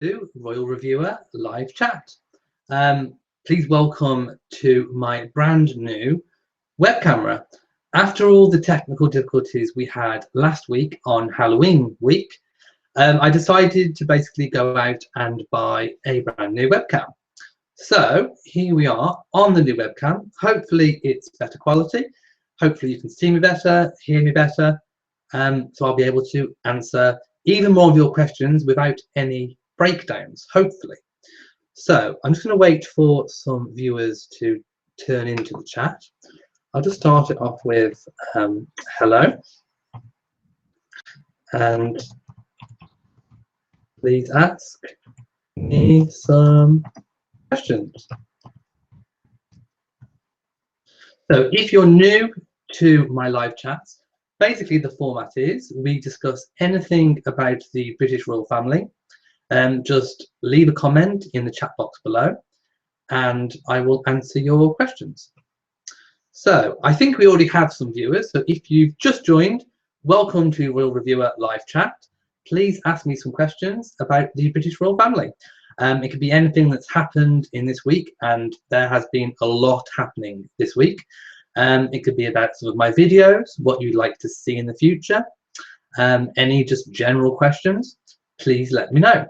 to Royal Reviewer live chat. Please welcome to my brand new web camera. After all the technical difficulties we had last week on Halloween week, I decided to basically go out and buy a brand new webcam. So here we are on the new webcam. Hopefully it's better quality. Hopefully you can see me better, hear me better. So I'll be able to answer even more of your questions without any breakdowns, hopefully. So I'm just going to wait for some viewers to turn into the chat. I'll just start it off with hello, and please ask me some questions. So if you're new to my live chats, basically the format is we discuss anything about the British royal family. Just leave a comment in the chat box below and I will answer your questions. So I think we already have some viewers. So if you've just joined, welcome to Royal Reviewer live chat. Please ask me some questions about the British royal family. It could be anything that's happened in this week, and there has been a lot happening this week. It could be about some of my videos, what you'd like to see in the future, any just general questions, please let me know.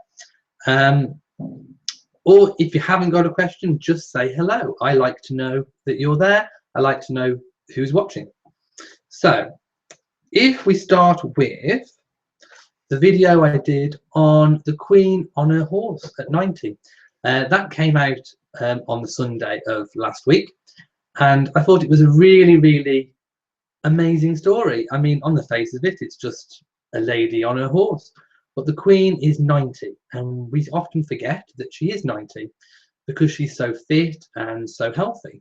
Or if you haven't got a question, just say hello. I like to know that you're there. I like to know who's watching. So if we start with the video I did on the Queen on her horse at 90, that came out on the Sunday of last week, and I thought it was a really, really amazing story. I mean, on the face of it, it's just a lady on her horse. But the Queen is 90, and we often forget that she is 90 because she's so fit and so healthy.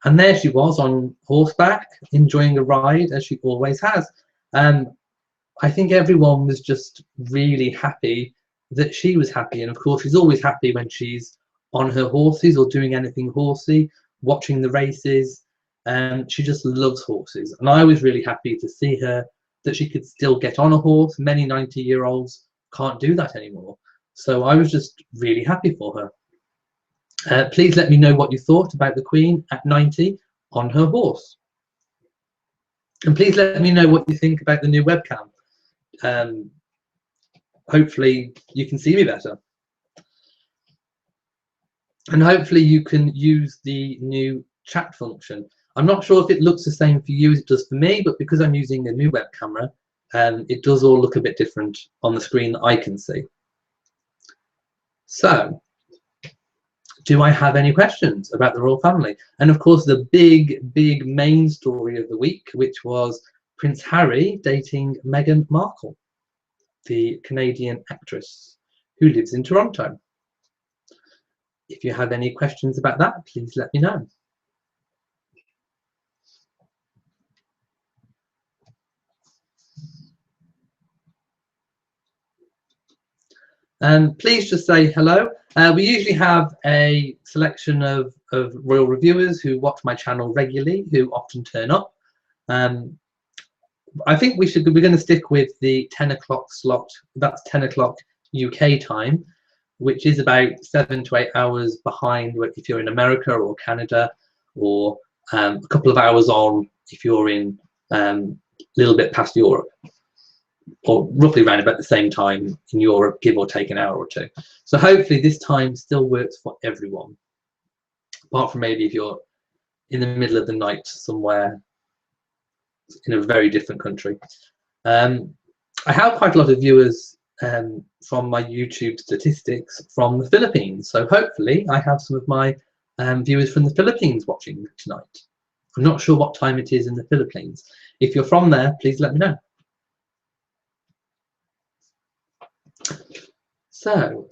And there she was on horseback, enjoying a ride as she always has. I think everyone was just really happy that she was happy. And of course, she's always happy when she's on her horses or doing anything horsey, watching the races. She just loves horses. And I was really happy to see her, that she could still get on a horse. Many 90-year-olds can't do that anymore. So I was just really happy for her. Please let me know what you thought about the Queen at 90 on her horse. And please let me know what you think about the new webcam. Hopefully you can see me better. And hopefully you can use the new chat function. I'm not sure if it looks the same for you as it does for me, but because I'm using a new web camera, it does all look a bit different on the screen that I can see. So, do I have any questions about the royal family? And of course, the big, big main story of the week, which was Prince Harry dating Meghan Markle, the Canadian actress who lives in Toronto. If you have any questions about that, please let me know. Please just say hello. We usually have a selection of royal reviewers who watch my channel regularly, who often turn up. I think we're going to stick with the 10 o'clock slot. That's 10 o'clock UK time, which is about 7 to 8 hours behind if you're in America or Canada, or a couple of hours on if you're in a little bit past Europe, or roughly around about the same time in Europe, give or take an hour or two. So hopefully this time still works for everyone, apart from maybe if you're in the middle of the night somewhere in a very different country. I have quite a lot of viewers from my YouTube statistics from the Philippines, so hopefully I have some of my viewers from the Philippines watching tonight. I'm not sure what time it is in the Philippines. If you're from there, please let me know. So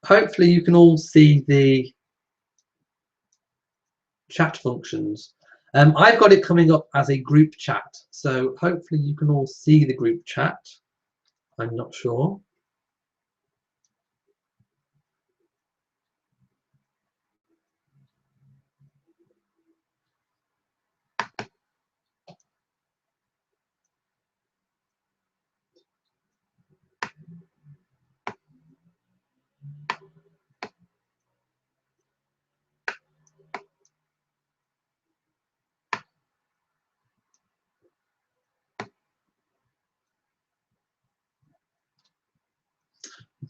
hopefully you can all see the chat functions. I've got it coming up as a group chat, so hopefully you can all see the group chat. I'm not sure.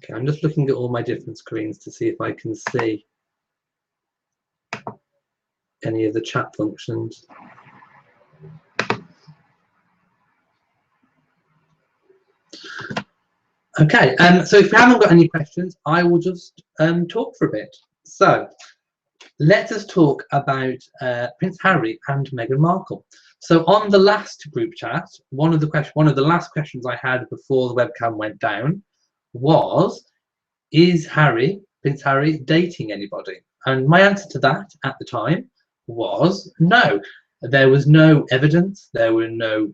Okay, I'm just looking at all my different screens to see if I can see any of the chat functions. Okay, so if you haven't got any questions, I will just talk for a bit. So let us talk about Prince Harry and Meghan Markle. So on the last group chat, one of the last questions I had before the webcam went down was, is Prince Harry dating anybody? And my answer to that at the time was no. There was no evidence, there were no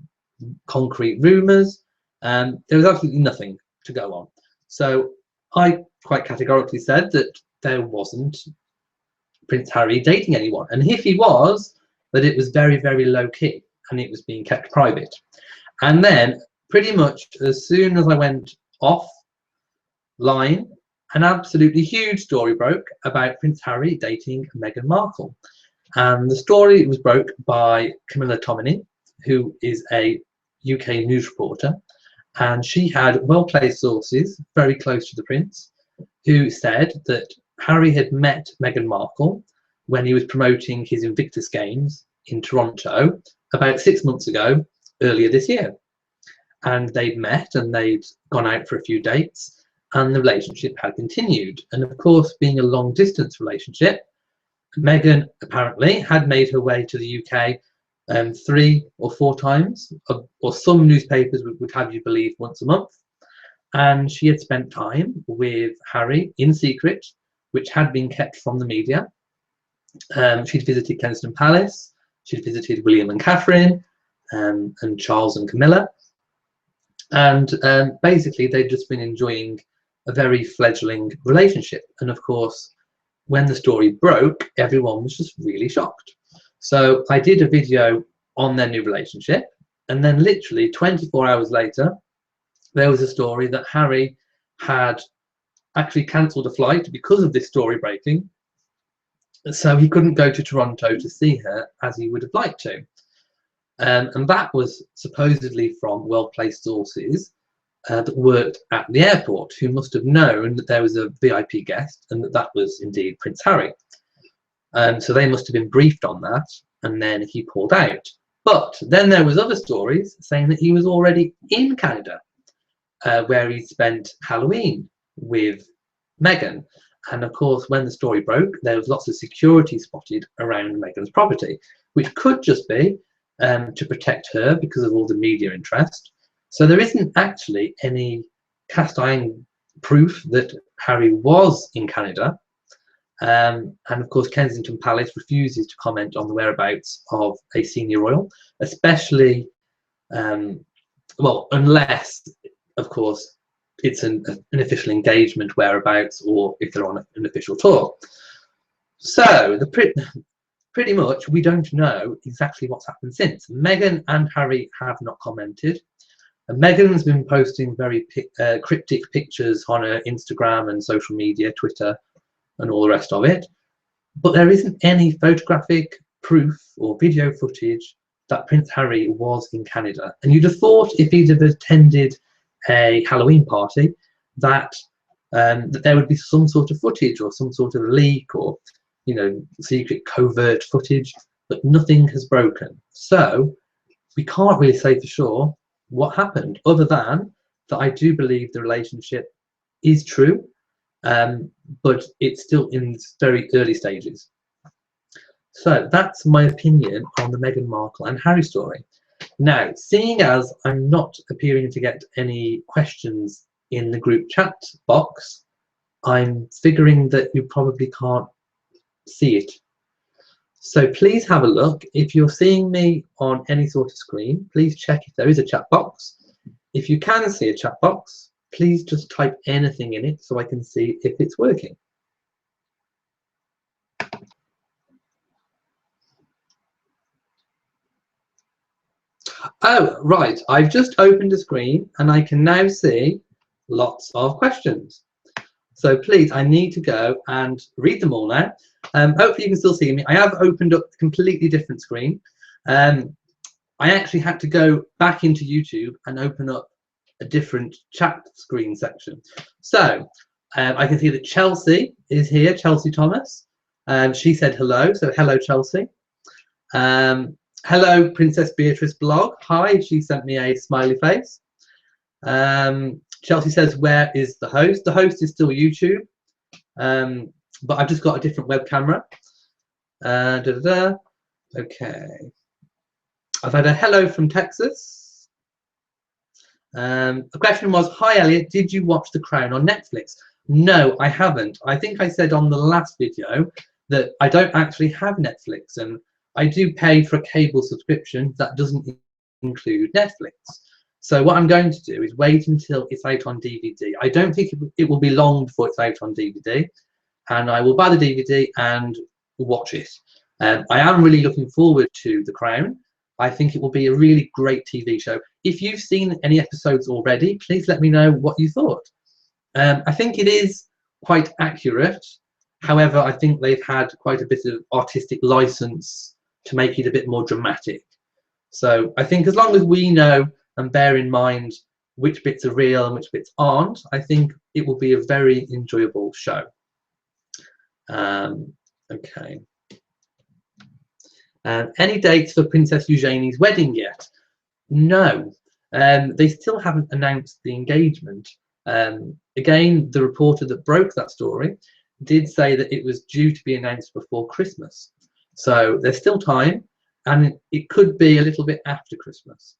concrete rumours, there was absolutely nothing to go on. So I quite categorically said that there wasn't Prince Harry dating anyone, and if he was, that it was very, very low key and it was being kept private. And then pretty much as soon as I went offline, an absolutely huge story broke about Prince Harry dating Meghan Markle. And the story was broke by Camilla Tominey, who is a UK news reporter, and she had well-placed sources very close to the Prince who said that Harry had met Meghan Markle when he was promoting his Invictus Games in Toronto about 6 months ago, earlier this year. And they'd met and they'd gone out for a few dates, and the relationship had continued. And of course, being a long distance relationship, Meghan apparently had made her way to the UK 3 or 4 times, or some newspapers would have you believe once a month. And she had spent time with Harry in secret, which had been kept from the media. She'd visited Kensington Palace, she'd visited William and Catherine, and Charles and Camilla. And basically they'd just been enjoying a very fledgling relationship. And of course, when the story broke, everyone was just really shocked. So I did a video on their new relationship, and then literally 24 hours later, there was a story that Harry had actually cancelled a flight because of this story breaking. So he couldn't go to Toronto to see her as he would have liked to. And that was supposedly from well-placed sources that worked at the airport, who must have known that there was a VIP guest and that was indeed Prince Harry. So they must have been briefed on that, and then he pulled out. But then there was other stories saying that he was already in Canada, where he spent Halloween with Meghan. And of course, when the story broke, there was lots of security spotted around Meghan's property, which could just be to protect her because of all the media interest. So there isn't actually any cast iron proof that Harry was in Canada. And of course, Kensington Palace refuses to comment on the whereabouts of a senior royal, especially, well, unless, of course, it's an official engagement whereabouts, or if they're on an official tour. So pretty much we don't know exactly what's happened since. Meghan and Harry have not commented. And Meghan's been posting very cryptic pictures on her Instagram and social media, Twitter, and all the rest of it. But there isn't any photographic proof or video footage that Prince Harry was in Canada. And you'd have thought if he'd have attended a Halloween party that that there would be some sort of footage or some sort of leak or, you know, secret covert footage, but nothing has broken. So we can't really say for sure what happened, other than that I do believe the relationship is true, but it's still in its very early stages. So that's my opinion on the Meghan Markle and Harry story. Now, seeing as I'm not appearing to get any questions in the group chat box, I'm figuring that you probably can't see it. So please have a look. If you're seeing me on any sort of screen, please check if there is a chat box. If you can see a chat box, please just type anything in it so I can see if it's working. Oh, right. I've just opened a screen and I can now see lots of questions. So please, I need to go and read them all now. Hopefully you can still see me. I have opened up a completely different screen. I actually had to go back into YouTube and open up a different chat screen section. So I can see that Chelsea is here, Chelsea Thomas. She said hello, so hello, Chelsea. Hello, Princess Beatrice blog. Hi, she sent me a smiley face. Chelsea says, where is the host? The host is still YouTube, but I've just got a different web camera. Okay. I've had a hello from Texas. The question was, hi Elliot, did you watch The Crown on Netflix? No, I haven't. I think I said on the last video that I don't actually have Netflix, and I do pay for a cable subscription that doesn't include Netflix. So what I'm going to do is wait until it's out on DVD. I don't think it will be long before it's out on DVD, and I will buy the DVD and watch it. I am really looking forward to The Crown. I think it will be a really great TV show. If you've seen any episodes already, please let me know what you thought. I think it is quite accurate. However, I think they've had quite a bit of artistic license to make it a bit more dramatic. So I think as long as we know and bear in mind which bits are real and which bits aren't, I think it will be a very enjoyable show. Okay. Any dates for Princess Eugenie's wedding yet? No. They still haven't announced the engagement. Again, the reporter that broke that story did say that it was due to be announced before Christmas. So there's still time, and it could be a little bit after Christmas.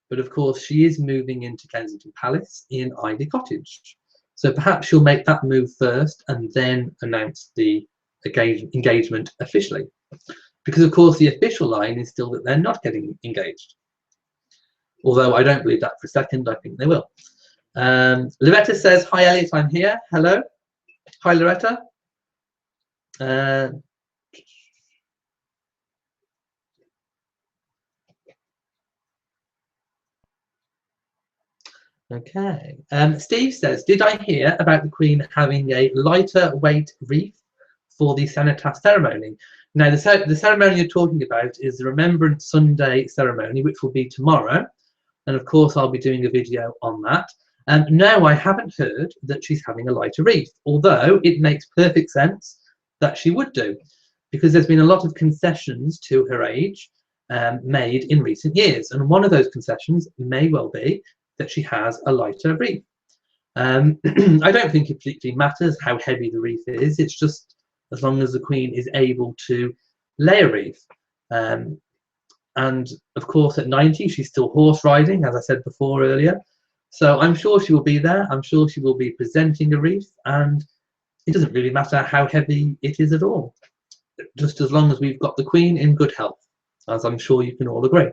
But of course, she is moving into Kensington Palace in Ivy Cottage. So perhaps she'll make that move first and then announce the engagement officially. Because of course, the official line is still that they're not getting engaged. Although I don't believe that for a second, I think they will. Loretta says, hi Elliot, I'm here. Hello. Hi Loretta. Okay. Steve says, did I hear about the Queen having a lighter weight wreath for the cenotaph ceremony? Now, the ceremony you're talking about is the Remembrance Sunday ceremony, which will be tomorrow. And of course, I'll be doing a video on that. No, I haven't heard that she's having a lighter wreath, although it makes perfect sense that she would do, because there's been a lot of concessions to her age made in recent years. And one of those concessions may well be that she has a lighter wreath. I don't think it particularly matters how heavy the wreath is. It's just as long as the Queen is able to lay a wreath. And of course, at 90, she's still horse riding, as I said before earlier. So I'm sure she will be there. I'm sure she will be presenting a wreath, and it doesn't really matter how heavy it is at all, just as long as we've got the Queen in good health, as I'm sure you can all agree.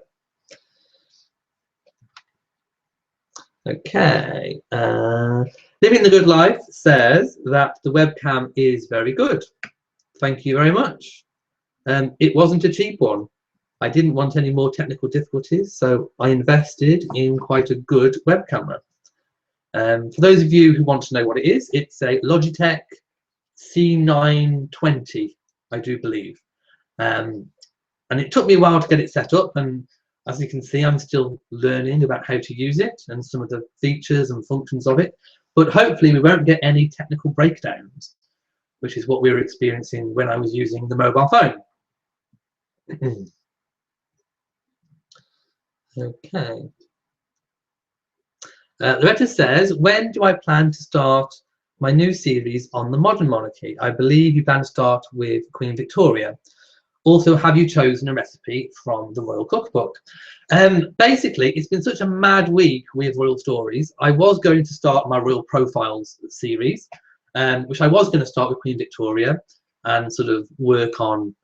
Okay, Living the Good Life says that the webcam is very good. Thank you very much. It wasn't a cheap one. I didn't want any more technical difficulties, so I invested in quite a good web camera. For those of you who want to know what it is, it's a Logitech C920, I do believe. And it took me a while to get it set up, and as you can see, I'm still learning about how to use it and some of the features and functions of it. But hopefully we won't get any technical breakdowns, which is what we were experiencing when I was using the mobile phone. Okay. Loretta says, when do I plan to start my new series on the modern monarchy? I believe you plan to start with Queen Victoria. Also, have you chosen a recipe from the Royal Cookbook? Basically, it's been such a mad week with royal stories. I was going to start my Royal Profiles series, which I was going to start with Queen Victoria and sort of work on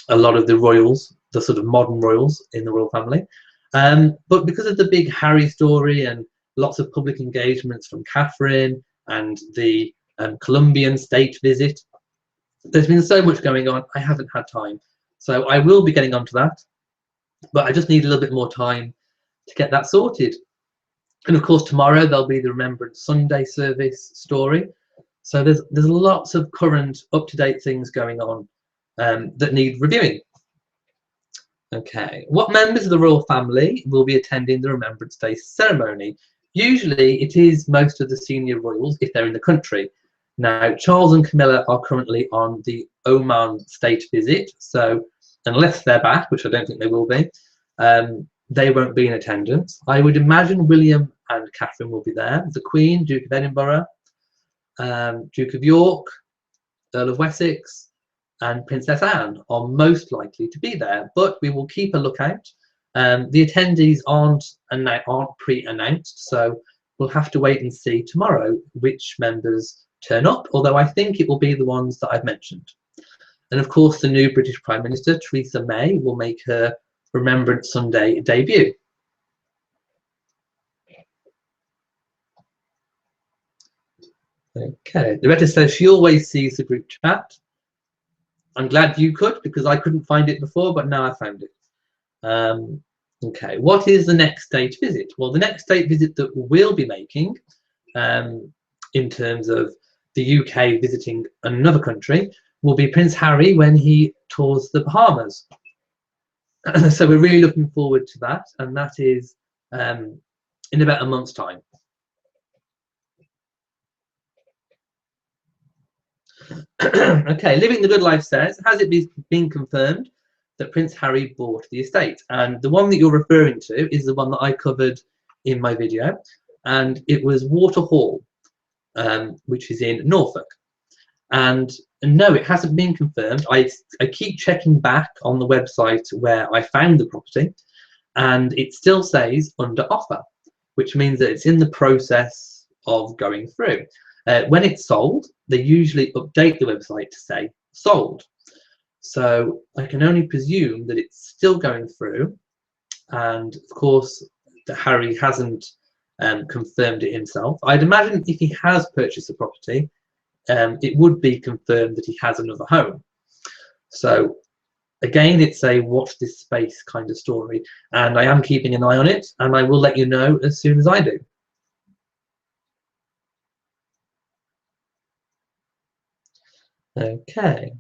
a lot of the royals, the sort of modern royals in the royal family. But because of the big Harry story and lots of public engagements from Catherine and the Colombian state visit, there's been so much going on, I haven't had time. So I will be getting onto that, but I just need a little bit more time to get that sorted. And of course, tomorrow there'll be the Remembrance Sunday service story. So there's lots of current, up-to-date things going on that need reviewing. Okay, what members of the royal family will be attending the Remembrance Day ceremony? Usually it is most of the senior royals if they're in the country. Now, Charles and Camilla are currently on the Oman state visit, so unless they're back, which I don't think they will be, they won't be in attendance. I would imagine William and Catherine will be there. The Queen, Duke of Edinburgh, Duke of York, Earl of Wessex, and Princess Anne are most likely to be there, but we will keep a lookout. The attendees aren't pre-announced, so we'll have to wait and see tomorrow which members turn up, although I think it will be the ones that I've mentioned. And of course, the new British Prime Minister, Theresa May, will make her Remembrance Sunday debut. Okay, Loretta says she always sees the group chat. I'm glad you could, because I couldn't find it before, but now I found it. Okay, what is the next state visit? Well, the next state visit that we'll be making, in terms of the UK visiting another country, will be Prince Harry when he tours the Bahamas. So we're really looking forward to that, and that is in about a month's time. Okay, Living the Good Life says, has it been confirmed that Prince Harry bought the estate? And the one that you're referring to is the one that I covered in my video, and it was Water Hall, which is in Norfolk. And no, it hasn't been confirmed. I keep checking back on the website where I found the property, and it still says under offer, which means that it's in the process of going through. When it's sold, they usually update the website to say sold. So I can only presume that it's still going through. And of course, that Harry hasn't confirmed it himself. I'd imagine if he has purchased the property, it would be confirmed that he has another home. So again, it's a watch this space kind of story, and I am keeping an eye on it, and I will let you know as soon as I do. Okay.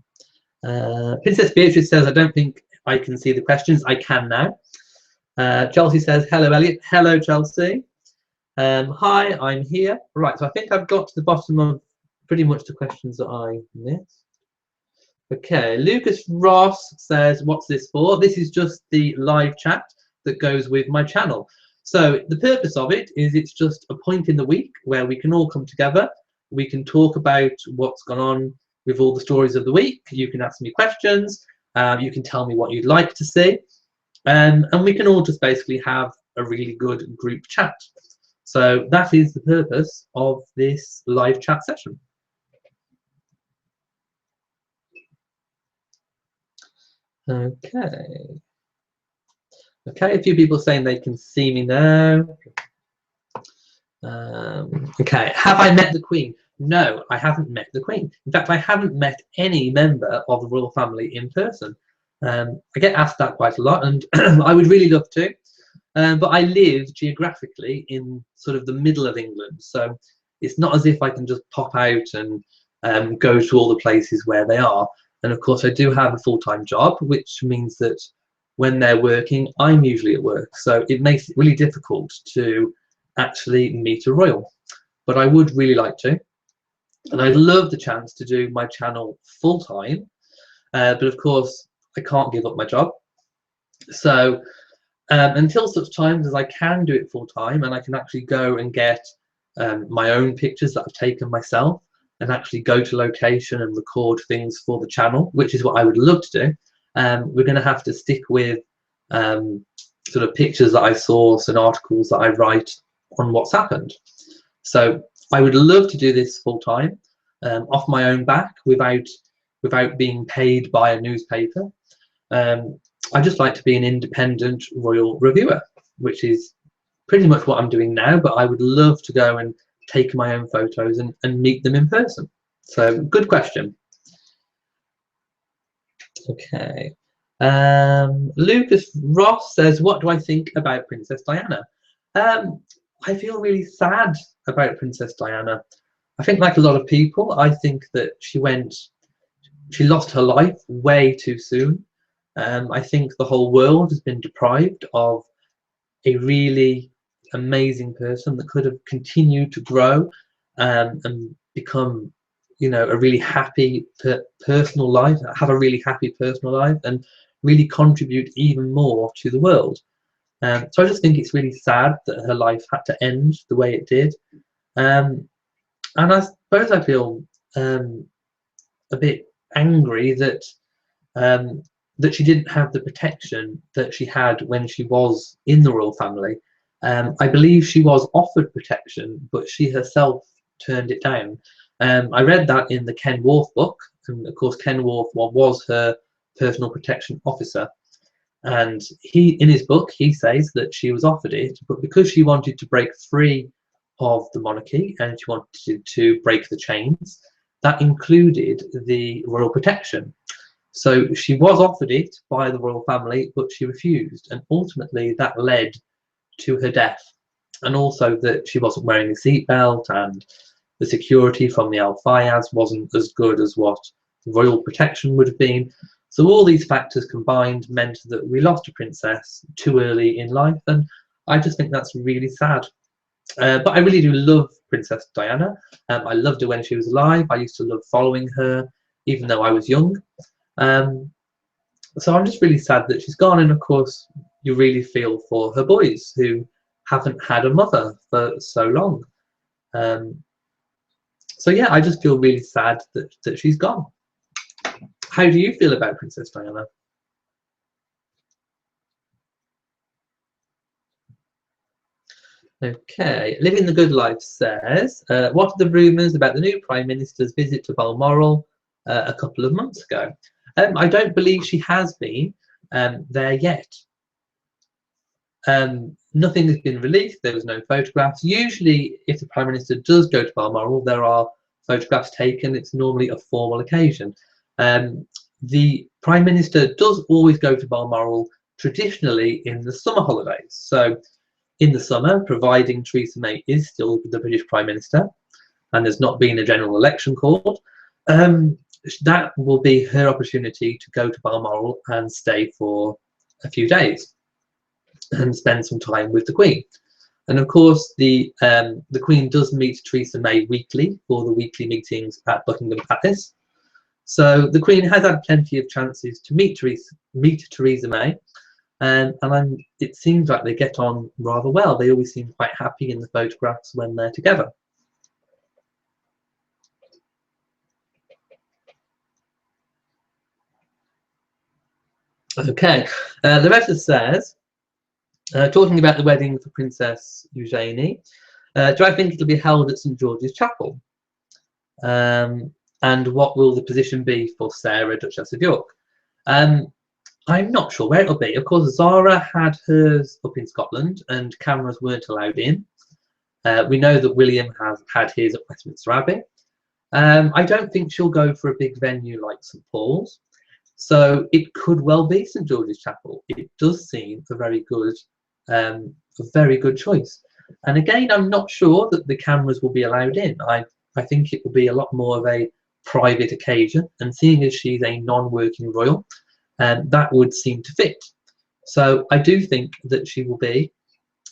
Princess Beatrice says, I don't think I can see the questions. I can now. Chelsea says, hello, Elliot. Hello, Chelsea. Hi, I'm here. Right, so I think I've got to the bottom of pretty much the questions that I missed. Okay, Lucas Ross says, what's this for? This is just the live chat that goes with my channel. So the purpose of it is it's just a point in the week where we can all come together. We can talk about what's gone on with all the stories of the week. You can ask me questions. You can tell me what you'd like to see. And we can all just basically have a really good group chat. So that is the purpose of this live chat session. Okay. Okay, a few people saying they can see me now. Okay, have I met the Queen? No, I haven't met the Queen. In fact, I haven't met any member of the royal family in person. I get asked that quite a lot, and I would really love to. But I live geographically in sort of the middle of England, so it's not as if I can just pop out and go to all the places where they are. And of course, I do have a full-time job, which means that when they're working, I'm usually at work. So it makes it really difficult to actually meet a royal. But I would really like to. And I'd love the chance to do my channel full-time. But of course, I can't give up my job. So until such times as I can do it full-time and I can actually go and get my own pictures that I've taken myself and actually go to location and record things for the channel, which is what I would love to do, we're going to have to stick with sort of pictures that I source and articles that I write on what's happened. So I would love to do this full-time off my own back without being paid by a newspaper. I just like to be an independent royal reviewer, which is pretty much what I'm doing now, but I would love to go and take my own photos and meet them in person. So good question. Okay. Lucas Ross says, what do I think about Princess Diana? I feel really sad about Princess Diana. I think like a lot of people, I think that she lost her life way too soon. I think the whole world has been deprived of a really amazing person that could have continued to grow and become a really happy personal life, have a really happy personal life, and really contribute even more to the world. So I just think it's really sad that her life had to end the way it did. And I suppose I feel a bit angry that that she didn't have the protection that she had when she was in the royal family. I believe she was offered protection, but she herself turned it down. I read that in the Ken Worth book, and of course Ken Worth was her personal protection officer. And in his book, he says that she was offered it, but because she wanted to break free of the monarchy and she wanted to break the chains, that included the royal protection. So she was offered it by the royal family, but she refused, and ultimately that led to her death. And also that she wasn't wearing a seatbelt, and the security from the Al Fayaz wasn't as good as what royal protection would have been. So all these factors combined meant that we lost a princess too early in life, and I just think that's really sad. But I really do love Princess Diana. I loved her when she was alive. I used to love following her, even though I was young. So I'm just really sad that she's gone, and of course you really feel for her boys who haven't had a mother for so long. So yeah, I just feel really sad that she's gone. How do you feel about Princess Diana? Okay, Living the Good Life says, what are the rumours about the new Prime Minister's visit to Balmoral a couple of months ago? I don't believe she has been there yet. Nothing has been released. There was no photographs. Usually, if the Prime Minister does go to Balmoral, there are photographs taken. It's normally a formal occasion. The Prime Minister does always go to Balmoral traditionally in the summer holidays. So in the summer, providing Theresa May is still the British Prime Minister and there's not been a general election called, that will be her opportunity to go to Balmoral and stay for a few days and spend some time with the Queen. And of course, the Queen does meet Theresa May weekly for the weekly meetings at Buckingham Palace. So the Queen has had plenty of chances to meet Theresa May, and it seems like they get on rather well. They always seem quite happy in the photographs when they're together. Okay, Loretta says, talking about the wedding for Princess Eugenie, do I think it'll be held at St George's Chapel? And what will the position be for Sarah, Duchess of York? I'm not sure where it'll be. Of course, Zara had hers up in Scotland and cameras weren't allowed in. We know that William has had his at Westminster Abbey. I don't think she'll go for a big venue like St Paul's. So it could well be St George's Chapel. It does seem a very good choice. And again, I'm not sure that the cameras will be allowed in. I think it will be a lot more of a private occasion, and seeing as she's a non-working royal, that would seem to fit. So I do think that she will be,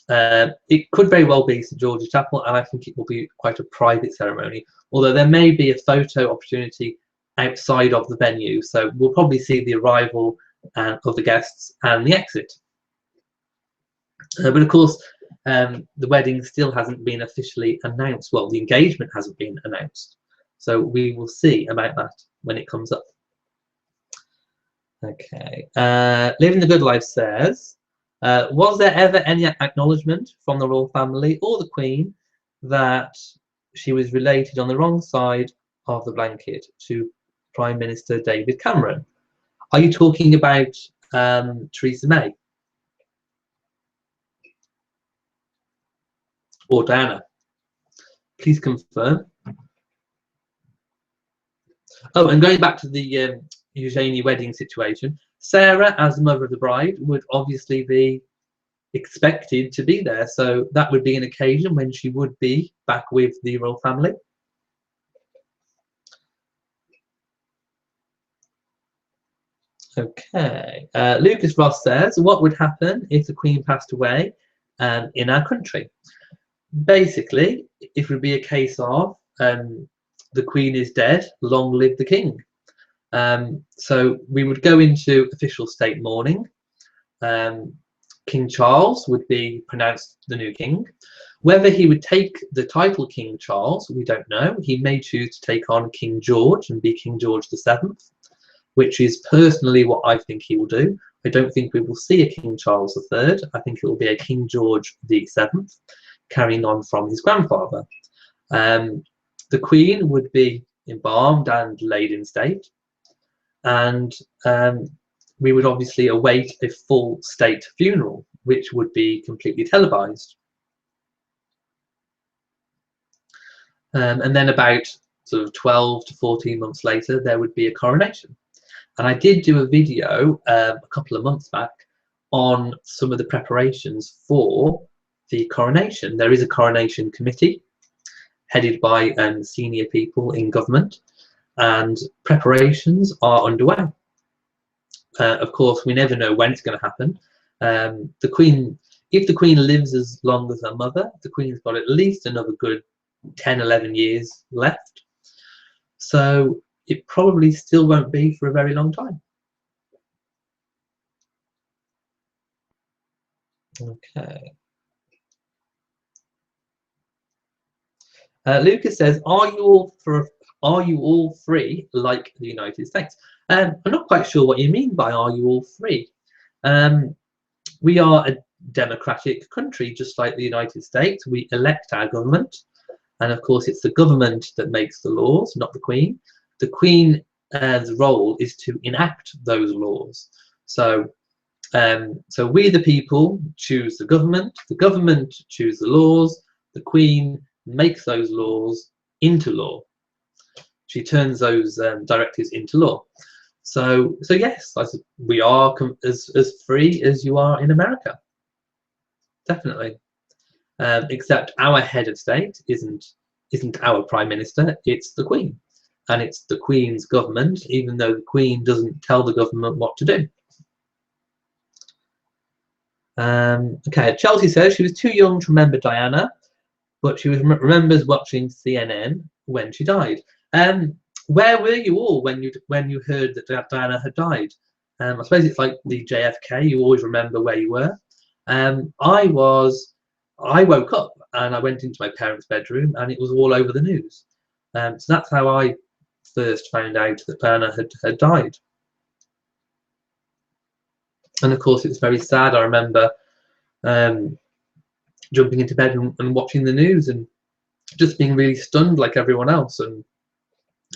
it could very well be St George's Chapel, and I think it will be quite a private ceremony, although there may be a photo opportunity outside of the venue, so we'll probably see the arrival of the guests and the exit. But of course, the wedding still hasn't been officially announced. Well, the engagement hasn't been announced, so we will see about that when it comes up. Okay, Living the Good Life says, was there ever any acknowledgement from the royal family or the Queen that she was related on the wrong side of the blanket to Prime Minister David Cameron? Are you talking about Theresa May or Diana? Please confirm. Oh, and going back to the Eugenie wedding situation, Sarah, as the mother of the bride, would obviously be expected to be there, so that would be an occasion when she would be back with the royal family. Okay, Lucas Ross says, what would happen if the Queen passed away in our country? Basically, it would be a case of the Queen is dead, long live the King. So we would go into official state mourning. King Charles would be pronounced the new king. Whether he would take the title King Charles, we don't know. He may choose to take on King George and be King George VII, which is personally what I think he will do. I don't think we will see a King Charles III. I think it will be a King George VII, carrying on from his grandfather. The Queen would be embalmed and laid in state, and we would obviously await a full state funeral, which would be completely televised. And then about sort of 12 to 14 months later, there would be a coronation. And I did do a video a couple of months back on some of the preparations for the coronation. There is a coronation committee headed by senior people in government, and preparations are underway. Of course, we never know when it's going to happen. The Queen, if the Queen lives as long as her mother, the Queen's got at least another good 10, 11 years left. So it probably still won't be for a very long time. Okay. Lucas says, are you all free like the United States? I'm not quite sure what you mean by are you all free. We are a democratic country, just like the United States. We elect our government, and of course it's the government that makes the laws, not the Queen. The Queen's role is to enact those laws. So we the people choose the government choose the laws, the Queen makes those laws into law. She turns those directives into law. So yes, we are as free as you are in America, definitely. Except our head of state isn't our prime minister, it's the Queen, and it's the Queen's government, even though the Queen doesn't tell the government what to do. Okay, Chelsea says she was too young to remember Diana, but she remembers watching CNN when she died. Where were you all when you heard that Diana had died? I suppose it's like the JFK. You always remember where you were. I woke up and I went into my parents' bedroom and it was all over the news. So that's how I first found out that Diana had died. And of course, it's very sad. I remember jumping into bed and watching the news and just being really stunned like everyone else. And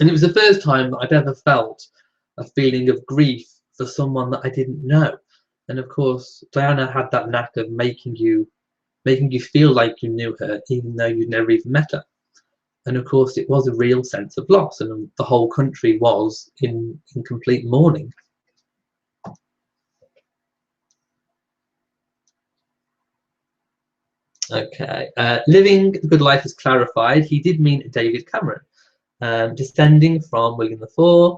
it was the first time that I'd ever felt a feeling of grief for someone that I didn't know. And of course, Diana had that knack of making you feel like you knew her, even though you'd never even met her. And of course, it was a real sense of loss, and the whole country was in complete mourning. Okay, living the good life is clarified. He did mean David Cameron, descending from William IV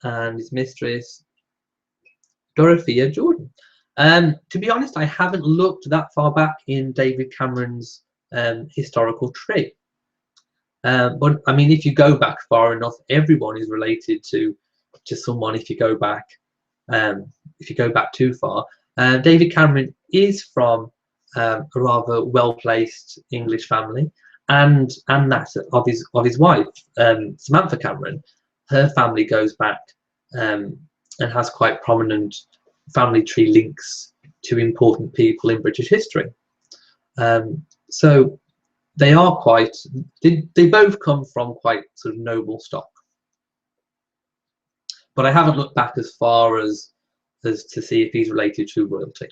and his mistress Dorothea Jordan. To be honest, I haven't looked that far back in David Cameron's historical tree. But I mean, if you go back far enough, everyone is related to someone. If you go back too far, David Cameron is from a rather well-placed English family, and that of his wife, Samantha Cameron. Her family goes back and has quite prominent family tree links to important people in British history. So they are quite. They both come from quite sort of noble stock. But I haven't looked back as far as to see if he's related to royalty.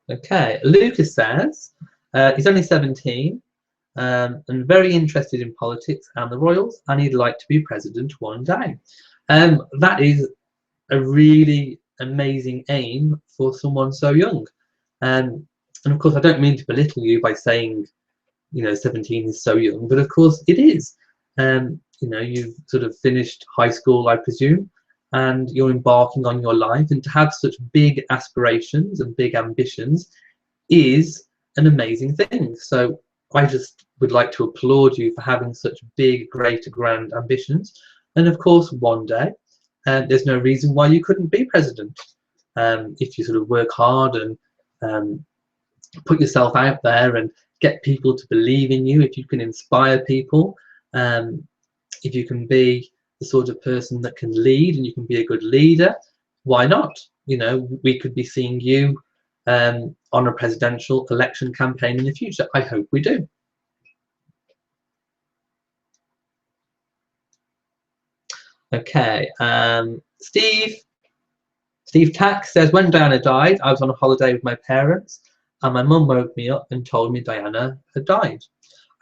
Okay, Lucas says he's only 17 and very interested in politics and the royals, and he'd like to be president one day. That is a really amazing aim for someone so young. And of course, I don't mean to belittle you by saying, 17 is so young, but of course it is. You've sort of finished high school, I presume, and you're embarking on your life, and to have such big aspirations and big ambitions is an amazing thing. So I just would like to applaud you for having such big, great, grand ambitions. And of course, one day, there's no reason why you couldn't be president. If you sort of work hard and put yourself out there and get people to believe in you, if you can inspire people, if you can be the sort of person that can lead and you can be a good leader, why not? You know, we could be seeing you on a presidential election campaign in the future. I hope we do. Okay, Steve Tack says, when Diana died, I was on a holiday with my parents and my mum woke me up and told me Diana had died.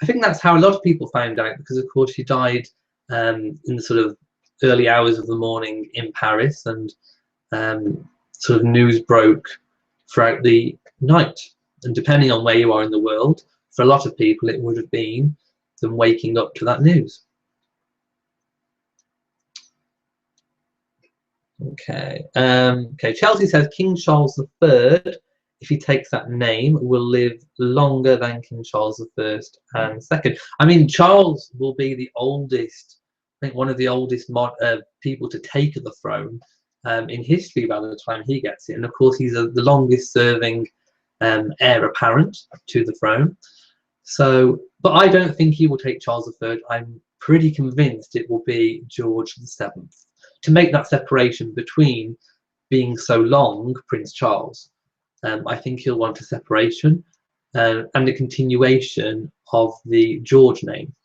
I think that's how a lot of people found out, because of course she died in the sort of early hours of the morning in Paris, and sort of news broke throughout the night. And depending on where you are in the world, for a lot of people it would have been them waking up to that news. Okay. Okay. Chelsea says King Charles III, if he takes that name, will live longer than King Charles I and II. I mean, Charles will be the oldest, I think, one of the oldest people to take the throne in history by the time he gets it. And of course, he's the longest serving heir apparent to the throne. So, but I don't think he will take Charles III. I'm pretty convinced it will be George VII, to make that separation between being so long Prince Charles. I think he'll want a separation and a continuation of the George name.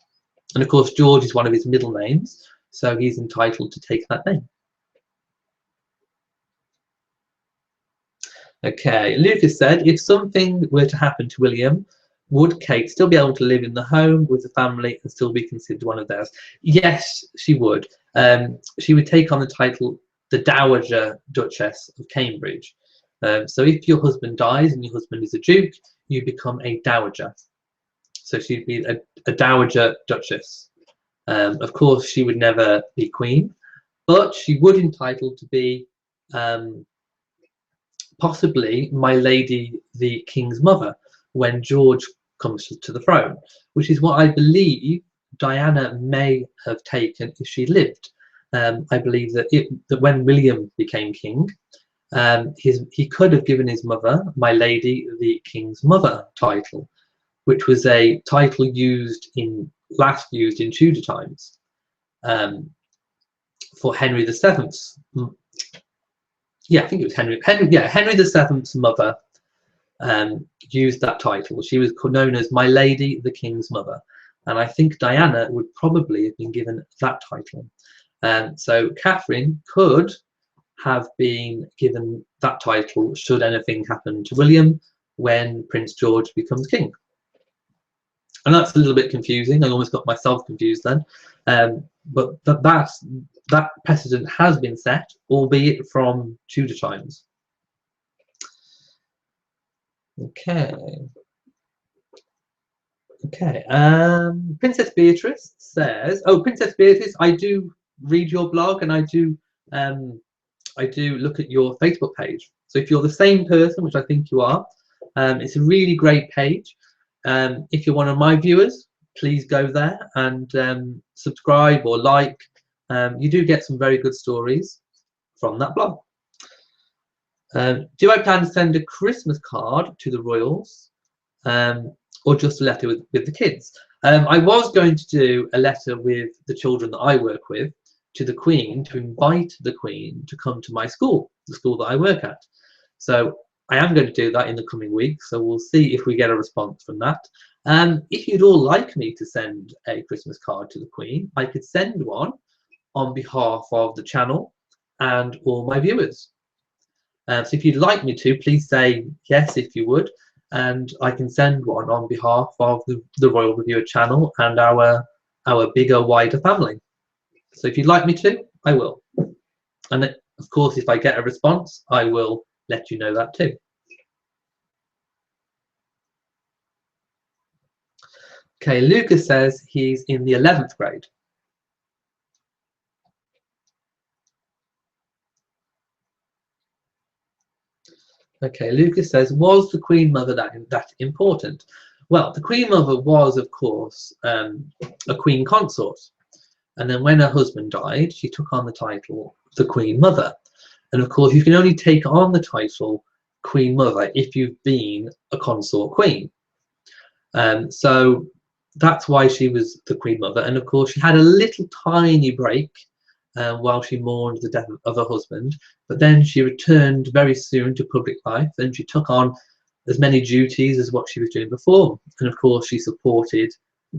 And of course, George is one of his middle names, so he's entitled to take that name. Okay, Lucas said, if something were to happen to William, would Kate still be able to live in the home with the family and still be considered one of theirs? Yes, she would. She would take on the title the Dowager Duchess of Cambridge. So if your husband dies and your husband is a duke, you become a dowager. So she'd be a Dowager Duchess. Of course, she would never be queen, but she would entitled to be possibly my lady the king's mother when George comes to the throne, which is what I believe Diana may have taken if she lived. I believe that when William became king, he could have given his mother my lady the king's mother title, which was a title last used in Tudor times for Henry VII's. Yeah, I think it was Henry VII's mother used that title. She was known as my lady the king's mother, and I think Diana would probably have been given that title. So Catherine could have been given that title should anything happen to William when Prince George becomes king. And that's a little bit confusing. I almost got myself confused then. But that precedent has been set, albeit from Tudor times. Okay. Okay. Princess Beatrice says, "Oh, Princess Beatrice, I do read your blog and I do look at your Facebook page. So if you're the same person, which I think you are, it's a really great page. If you're one of my viewers, please go there and subscribe or like. You do get some very good stories from that blog. Do I plan to send a Christmas card to the royals or just a letter with the kids? I was going to do a letter with the children that I work with to the Queen, to invite the Queen to come to my school, the school that I work at. So I am going to do that in the coming weeks, so we'll see if we get a response from that. If you'd all like me to send a Christmas card to the Queen, I could send one on behalf of the channel and all my viewers. So if you'd like me to, please say yes if you would, and I can send one on behalf of the Royal Reviewer channel and our bigger, wider family. So if you'd like me to, I will. And of course, if I get a response, I will let you know that too. Okay, Lucas says he's in the 11th grade. Okay, Lucas says, was the Queen Mother that important? Well, the Queen Mother was, of course, a Queen Consort. And then when her husband died, she took on the title the Queen Mother. And of course, you can only take on the title Queen Mother if you've been a consort queen. So that's why she was the Queen Mother. And of course, she had a little tiny break while she mourned the death of her husband. But then she returned very soon to public life, and she took on as many duties as what she was doing before. And of course, she supported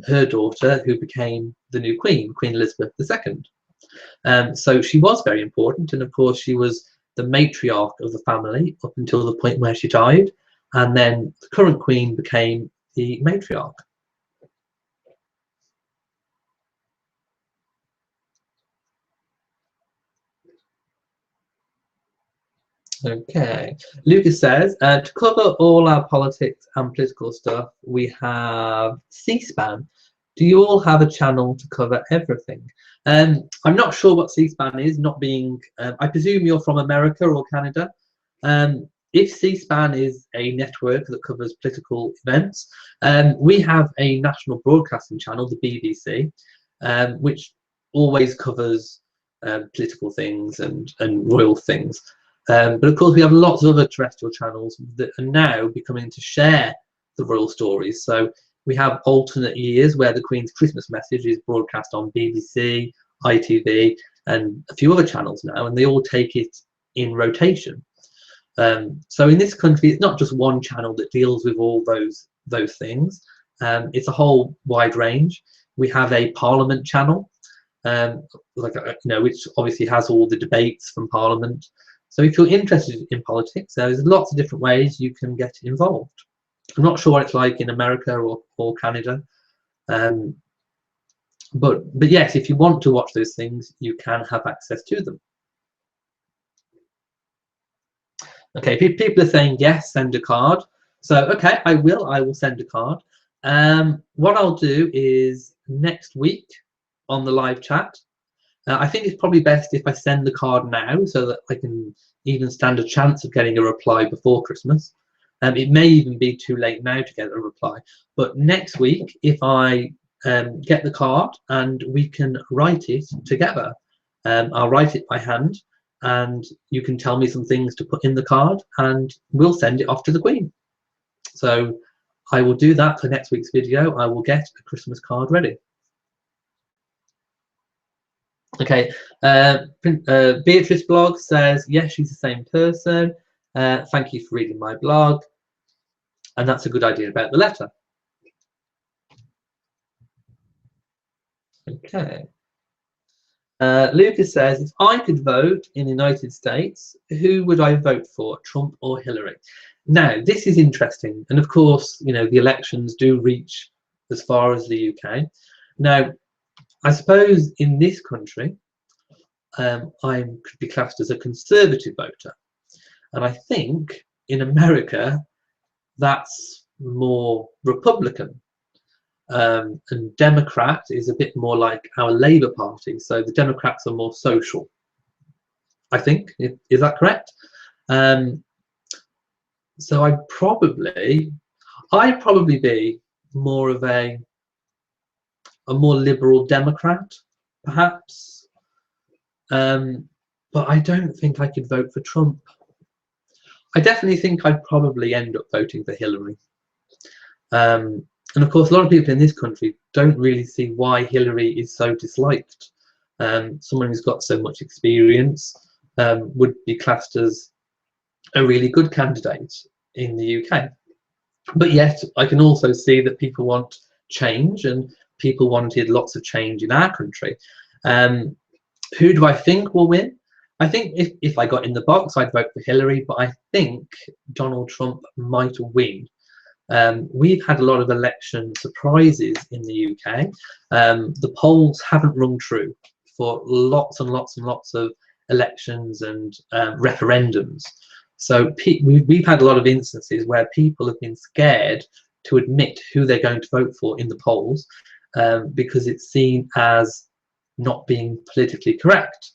her daughter, who became the new Queen, Queen Elizabeth II. So she was very important, and of course, she was the matriarch of the family up until the point where she died. And then the current Queen became the matriarch. Okay, Lucas says, to cover all our politics and political stuff, we have C-SPAN. Do you all have a channel to cover everything? I'm not sure what C-SPAN is, not being, I presume you're from America or Canada. If C-SPAN is a network that covers political events, we have a national broadcasting channel, the BBC, which always covers political things and royal things. But of course, we have lots of other terrestrial channels that are now becoming to share the royal stories. So we have alternate years where the Queen's Christmas message is broadcast on BBC, ITV, and a few other channels now, and they all take it in rotation. So in this country, it's not just one channel that deals with all those things. It's a whole wide range. We have a Parliament channel, which obviously has all the debates from Parliament. So if you're interested in politics, there's lots of different ways you can get involved. I'm not sure what it's like in America or Canada, but yes, if you want to watch those things, you can have access to them. Okay, people are saying yes, send a card. So okay, I will send a card. What I'll do is next week on the live chat, I think it's probably best if I send the card now so that I can even stand a chance of getting a reply before Christmas. It may even be too late now to get a reply. But next week, if I get the card and we can write it together, I'll write it by hand and you can tell me some things to put in the card and we'll send it off to the Queen. So I will do that for next week's video. I will get a Christmas card ready. Okay, Beatrice blog says, yes, she's the same person. Thank you for reading my blog. And that's a good idea about the letter. Okay. Lucas says, if I could vote in the United States, who would I vote for, Trump or Hillary? Now, this is interesting. And of course, you know, the elections do reach as far as the UK. Now, I suppose in this country, I could be classed as a conservative voter. And I think in America, that's more Republican. And Democrat is a bit more like our Labour Party. So the Democrats are more social, I think. Is that correct? So I'd probably be more of a more liberal Democrat, perhaps. But I don't think I could vote for Trump. I definitely think I'd probably end up voting for Hillary. And of course, a lot of people in this country don't really see why Hillary is so disliked. Someone who's got so much experience would be classed as a really good candidate in the UK. But yet, I can also see that people want change, and people wanted lots of change in our country. Who do I think will win? I think if I got in the box, I'd vote for Hillary, but I think Donald Trump might win. We've had a lot of election surprises in the UK. The polls haven't rung true for lots and lots and lots of elections and referendums. So we've had a lot of instances where people have been scared to admit who they're going to vote for in the polls because it's seen as not being politically correct.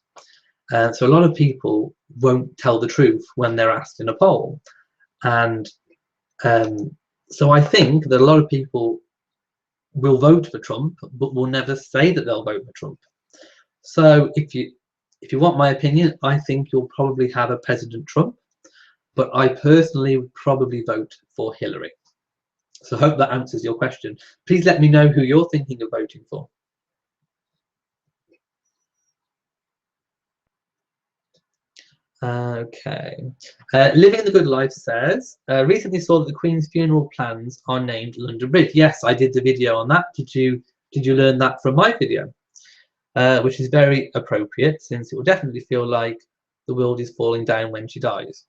So a lot of people won't tell the truth when they're asked in a poll. And so I think that a lot of people will vote for Trump, but will never say that they'll vote for Trump. So if you want my opinion, I think you'll probably have a President Trump, but I personally would probably vote for Hillary. So I hope that answers your question. Please let me know who you're thinking of voting for. Okay. Living the Good Life says, recently saw that the Queen's funeral plans are named London Bridge. Yes, I did the video on that. Did you learn that from my video? Which is very appropriate, since it will definitely feel like the world is falling down when she dies.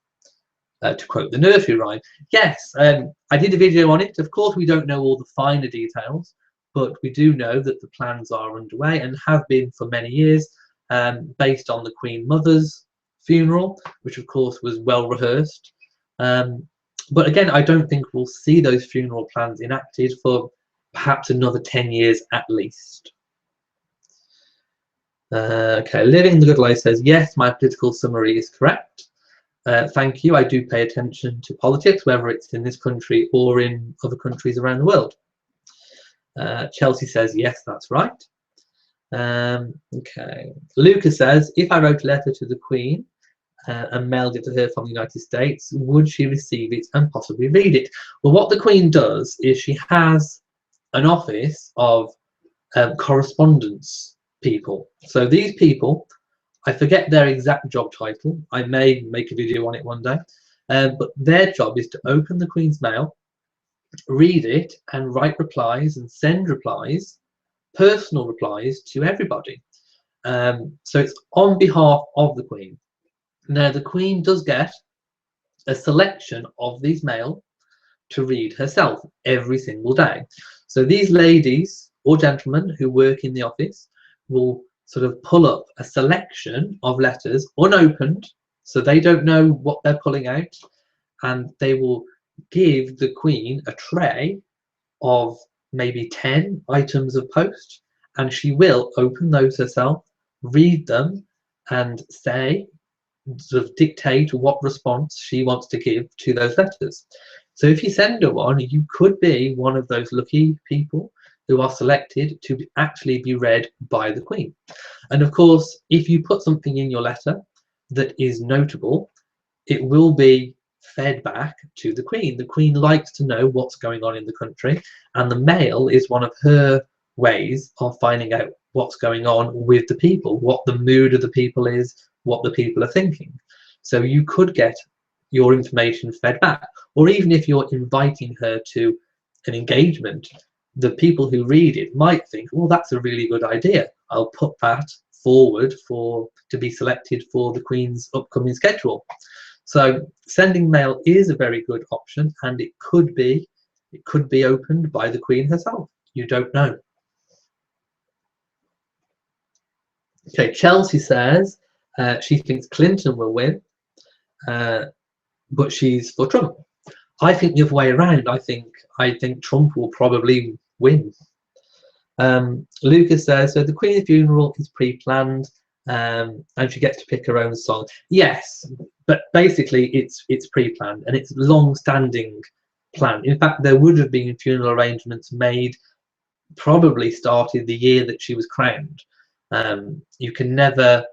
To quote the nursery rhyme. Yes, I did a video on it. Of course, we don't know all the finer details, but we do know that the plans are underway and have been for many years, based on the Queen Mother's funeral, which of course was well rehearsed. But again, I don't think we'll see those funeral plans enacted for perhaps another 10 years at least. Okay, Living the Good Life says, yes, my political summary is correct. Thank you. I do pay attention to politics, whether it's in this country or in other countries around the world. Chelsea says, yes, that's right. Okay. Lucas says, if I wrote a letter to the Queen and mailed it to her from the United States, would she receive it and possibly read it? Well, what the Queen does is she has an office of correspondence people. So these people, I forget their exact job title. I may make a video on it one day. But their job is to open the Queen's mail, read it, and write replies and send replies, personal replies to everybody. So it's on behalf of the Queen. Now, the Queen does get a selection of these mail to read herself every single day. So these ladies or gentlemen who work in the office will sort of pull up a selection of letters unopened, so they don't know what they're pulling out, and they will give the Queen a tray of maybe 10 items of post, and she will open those herself, read them, and say, sort of dictate what response she wants to give to those letters. So if you send her one, you could be one of those lucky people who are selected to actually be read by the Queen. And of course, if you put something in your letter that is notable, it will be fed back to the Queen. The Queen likes to know what's going on in the country, and the mail is one of her ways of finding out what's going on with the people, what the mood of the people is, what the people are thinking. So you could get your information fed back, or even if you're inviting her to an engagement, the people who read it might think, well, that's a really good idea. I'll put that forward to be selected for the Queen's upcoming schedule. So sending mail is a very good option, and it could be opened by the Queen herself. You don't know. Okay, Chelsea says she thinks Clinton will win, but she's for Trump. I think the other way around. I think Trump will probably win. Lucas says, so the Queen's funeral is pre-planned, and she gets to pick her own song. Yes, but basically it's pre-planned, and it's long-standing plan. In fact, there would have been funeral arrangements made, probably started the year that she was crowned. You can never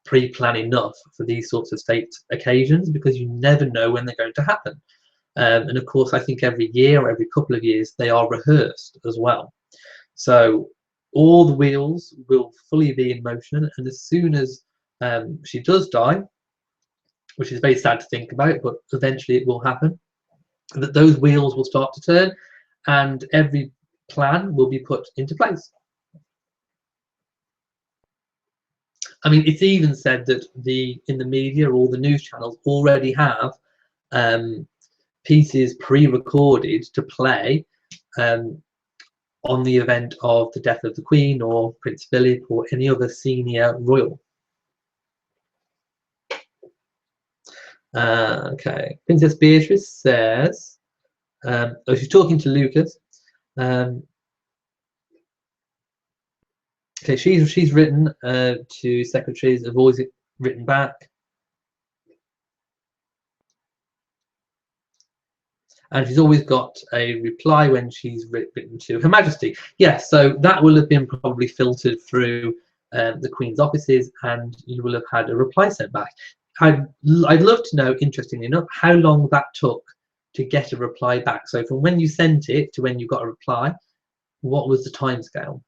pre-plan enough for these sorts of state occasions, because you never know when they're going to happen. And of course, I think every year or every couple of years they are rehearsed as well. So all the wheels will fully be in motion, and as soon as she does die, which is very sad to think about, but eventually it will happen, that those wheels will start to turn and every plan will be put into place. I mean, it's even said that in the media, all the news channels already have pieces pre-recorded to play on the event of the death of the Queen or Prince Philip or any other senior royal. Okay, Princess Beatrice says, oh, she's talking to Lucas. Okay, she's written to secretaries, have always written back. And she's always got a reply when she's written to Her Majesty. Yes, so that will have been probably filtered through the Queen's offices, and you will have had a reply sent back. I'd love to know, interestingly enough, how long that took to get a reply back. So from when you sent it to when you got a reply, what was the timescale?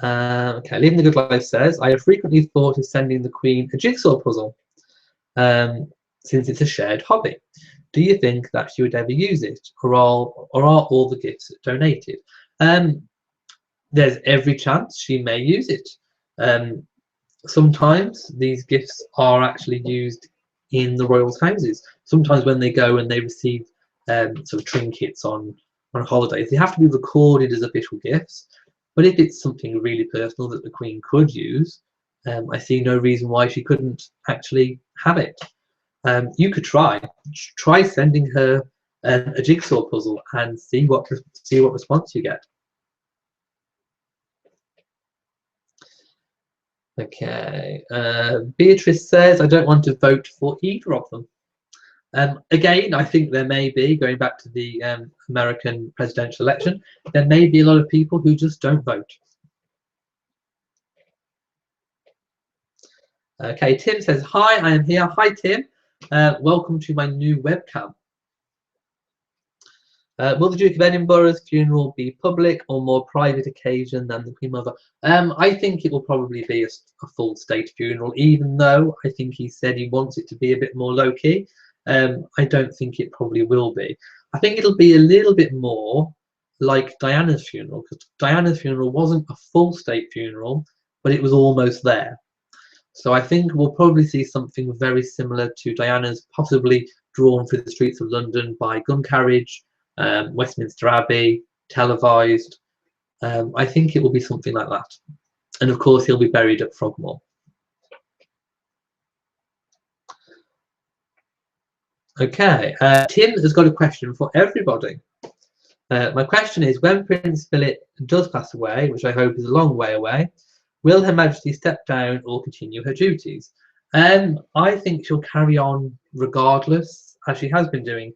Okay, Living the Good Life says, I have frequently thought of sending the Queen a jigsaw puzzle, since it's a shared hobby. Do you think that she would ever use it, or are all the gifts donated? There's every chance she may use it. Sometimes these gifts are actually used in the royals' houses. Sometimes when they go and they receive sort of trinkets on holidays, they have to be recorded as official gifts. But if it's something really personal that the Queen could use, I see no reason why she couldn't actually have it. You could try sending her a jigsaw puzzle and see what response you get. Okay, Beatrice says, I don't want to vote for either of them. Again, I think there may be, going back to the American presidential election, there may be a lot of people who just don't vote. Okay, Tim says, hi, I am here. Hi, Tim. Welcome to my new webcam. Will the Duke of Edinburgh's funeral be public or more private occasion than the Queen Mother? I think it will probably be a full state funeral, even though I think he said he wants it to be a bit more low-key. I don't think it probably will be. I think it'll be a little bit more like Diana's funeral, because Diana's funeral wasn't a full state funeral, but it was almost there. So I think we'll probably see something very similar to Diana's, possibly drawn through the streets of London by gun carriage, Westminster Abbey, televised. I think it will be something like that. And of course, he'll be buried at Frogmore. Okay, Tim has got a question for everybody. My question is, when Prince Philip does pass away, which I hope is a long way away, will Her Majesty step down or continue her duties? I think she'll carry on regardless, as she has been doing.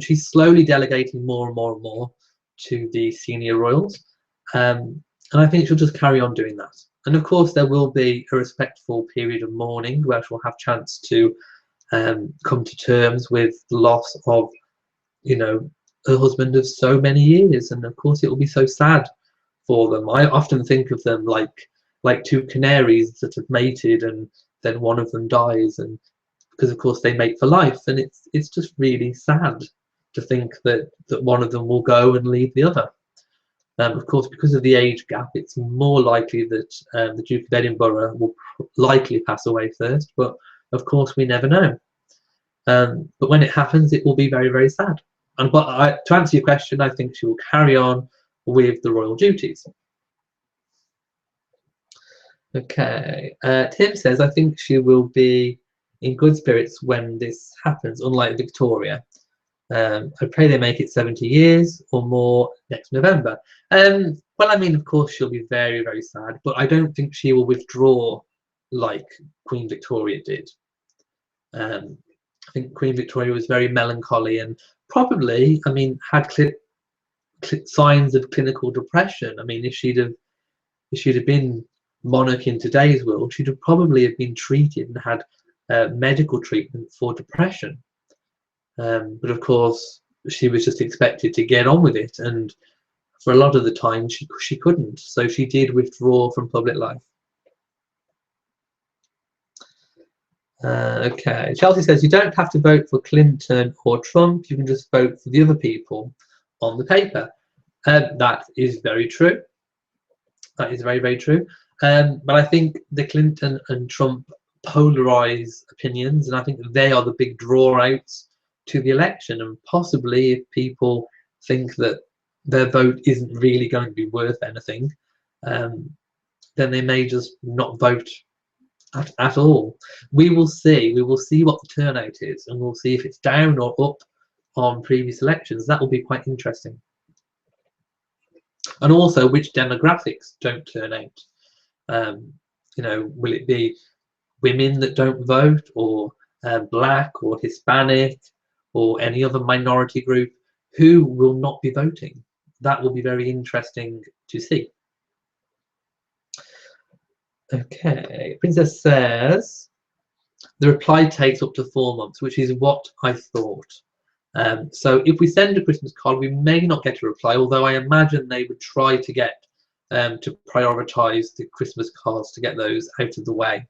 She's slowly delegating more and more and more to the senior royals, and I think she'll just carry on doing that. And of course, there will be a respectful period of mourning where she'll have chance to come to terms with the loss of, you know, her husband of so many years, and of course, it will be so sad for them. I often think of them like two canaries that have mated, and then one of them dies, and because of course they mate for life, and it's just really sad to think that one of them will go and leave the other. Of course, because of the age gap, it's more likely that the Duke of Edinburgh will likely pass away first, but of course we never know. But when it happens, it will be very, very sad. And to answer your question, I think she will carry on with the royal duties. Okay, Tim says, I think she will be in good spirits when this happens, unlike Victoria. I pray they make it 70 years or more next November. Well, I mean, of course, she'll be very, very sad, but I don't think she will withdraw like Queen Victoria did. I think Queen Victoria was very melancholy and probably, I mean, had signs of clinical depression. I mean, if she'd have been monarch in today's world, she'd have probably have been treated and had medical treatment for depression. But of course, she was just expected to get on with it, and for a lot of the time, she couldn't. So she did withdraw from public life. Okay, Chelsea says, you don't have to vote for Clinton or Trump, you can just vote for the other people on the paper. That is very true. That is very, very true. But I think the Clinton and Trump polarize opinions, and I think they are the big draw-outs to the election. And possibly if people think that their vote isn't really going to be worth anything, then they may just not vote at all. We will see what the turnout is, and we'll see if it's down or up on previous elections. That will be quite interesting. And also which demographics don't turn out. You know, will it be women that don't vote, or Black or Hispanic or any other minority group who will not be voting. That will be very interesting to see. Okay, Princess says the reply takes up to 4 months, which is what I thought. So if we send a Christmas card, we may not get a reply, although I imagine they would try to get to prioritise the Christmas cards to get those out of the way.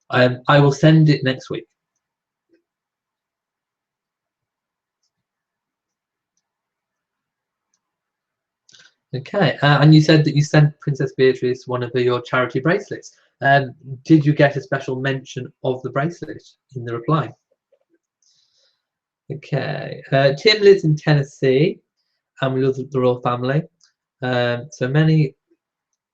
I will send it next week. Okay, and you said that you sent Princess Beatrice one of your charity bracelets. Did you get a special mention of the bracelet in the reply? Okay, Tim lives in Tennessee and we love the royal family. So many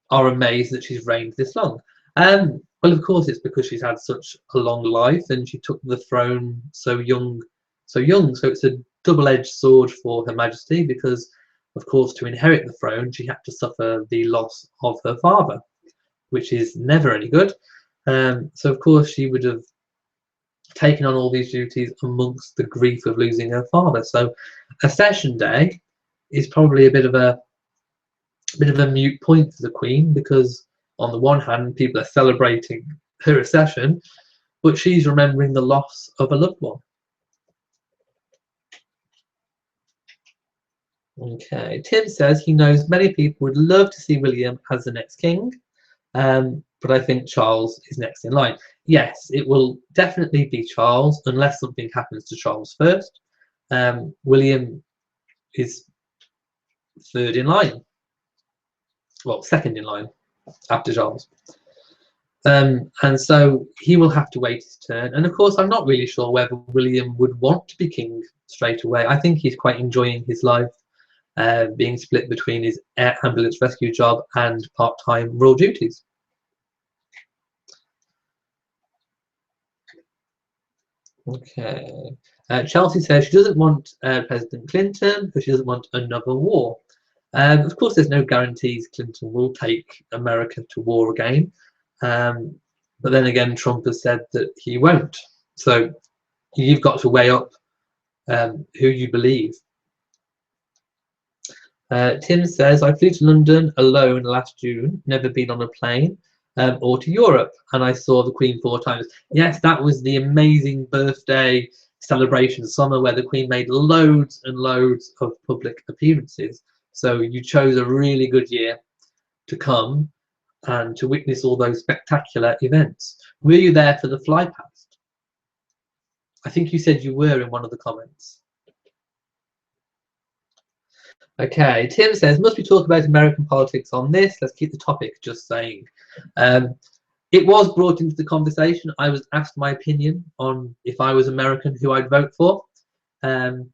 are amazed that she's reigned this long. Well, of course, it's because she's had such a long life and she took the throne so young. So it's a double-edged sword for Her Majesty because, of course, to inherit the throne, she had to suffer the loss of her father, which is never any good. So, of course, she would have taken on all these duties amongst the grief of losing her father. So, Accession Day is probably a bit of a mute point for the Queen because, on the one hand, people are celebrating her accession, but she's remembering the loss of a loved one. Okay, Tim says he knows many people would love to see William as the next king, but I think Charles is next in line. Yes, it will definitely be Charles unless something happens to Charles first. William is third in line, well, second in line after Charles. And so he will have to wait his turn. And of course, I'm not really sure whether William would want to be king straight away. I think he's quite enjoying his life, being split between his air ambulance rescue job and part-time royal duties. Okay. Chelsea says she doesn't want President Clinton because she doesn't want another war. Of course, there's no guarantees Clinton will take America to war again. But then again, Trump has said that he won't. So you've got to weigh up who you believe. Tim says, I flew to London alone last June, never been on a plane, or to Europe, and I saw the Queen 4 times. Yes, that was the amazing birthday celebration summer where the Queen made loads and loads of public appearances. So you chose a really good year to come and to witness all those spectacular events. Were you there for the fly past? I think you said you were in one of the comments. Okay, Tim says, must we talk about American politics on this? Let's keep the topic just saying. It was brought into the conversation. I was asked my opinion on if I was American, who I'd vote for. And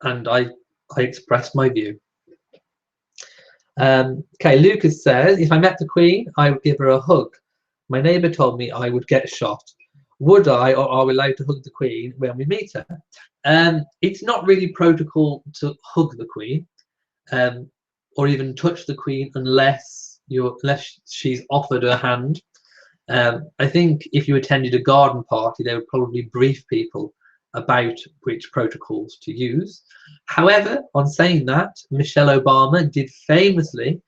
I expressed my view. Okay, Lucas says, if I met the Queen, I would give her a hug. My neighbour told me I would get shot. Would I, or are we allowed to hug the Queen when we meet her? It's not really protocol to hug the Queen or even touch the Queen unless she's offered her hand. I think if you attended a garden party, they would probably brief people about which protocols to use. However, on saying that, Michelle Obama did famously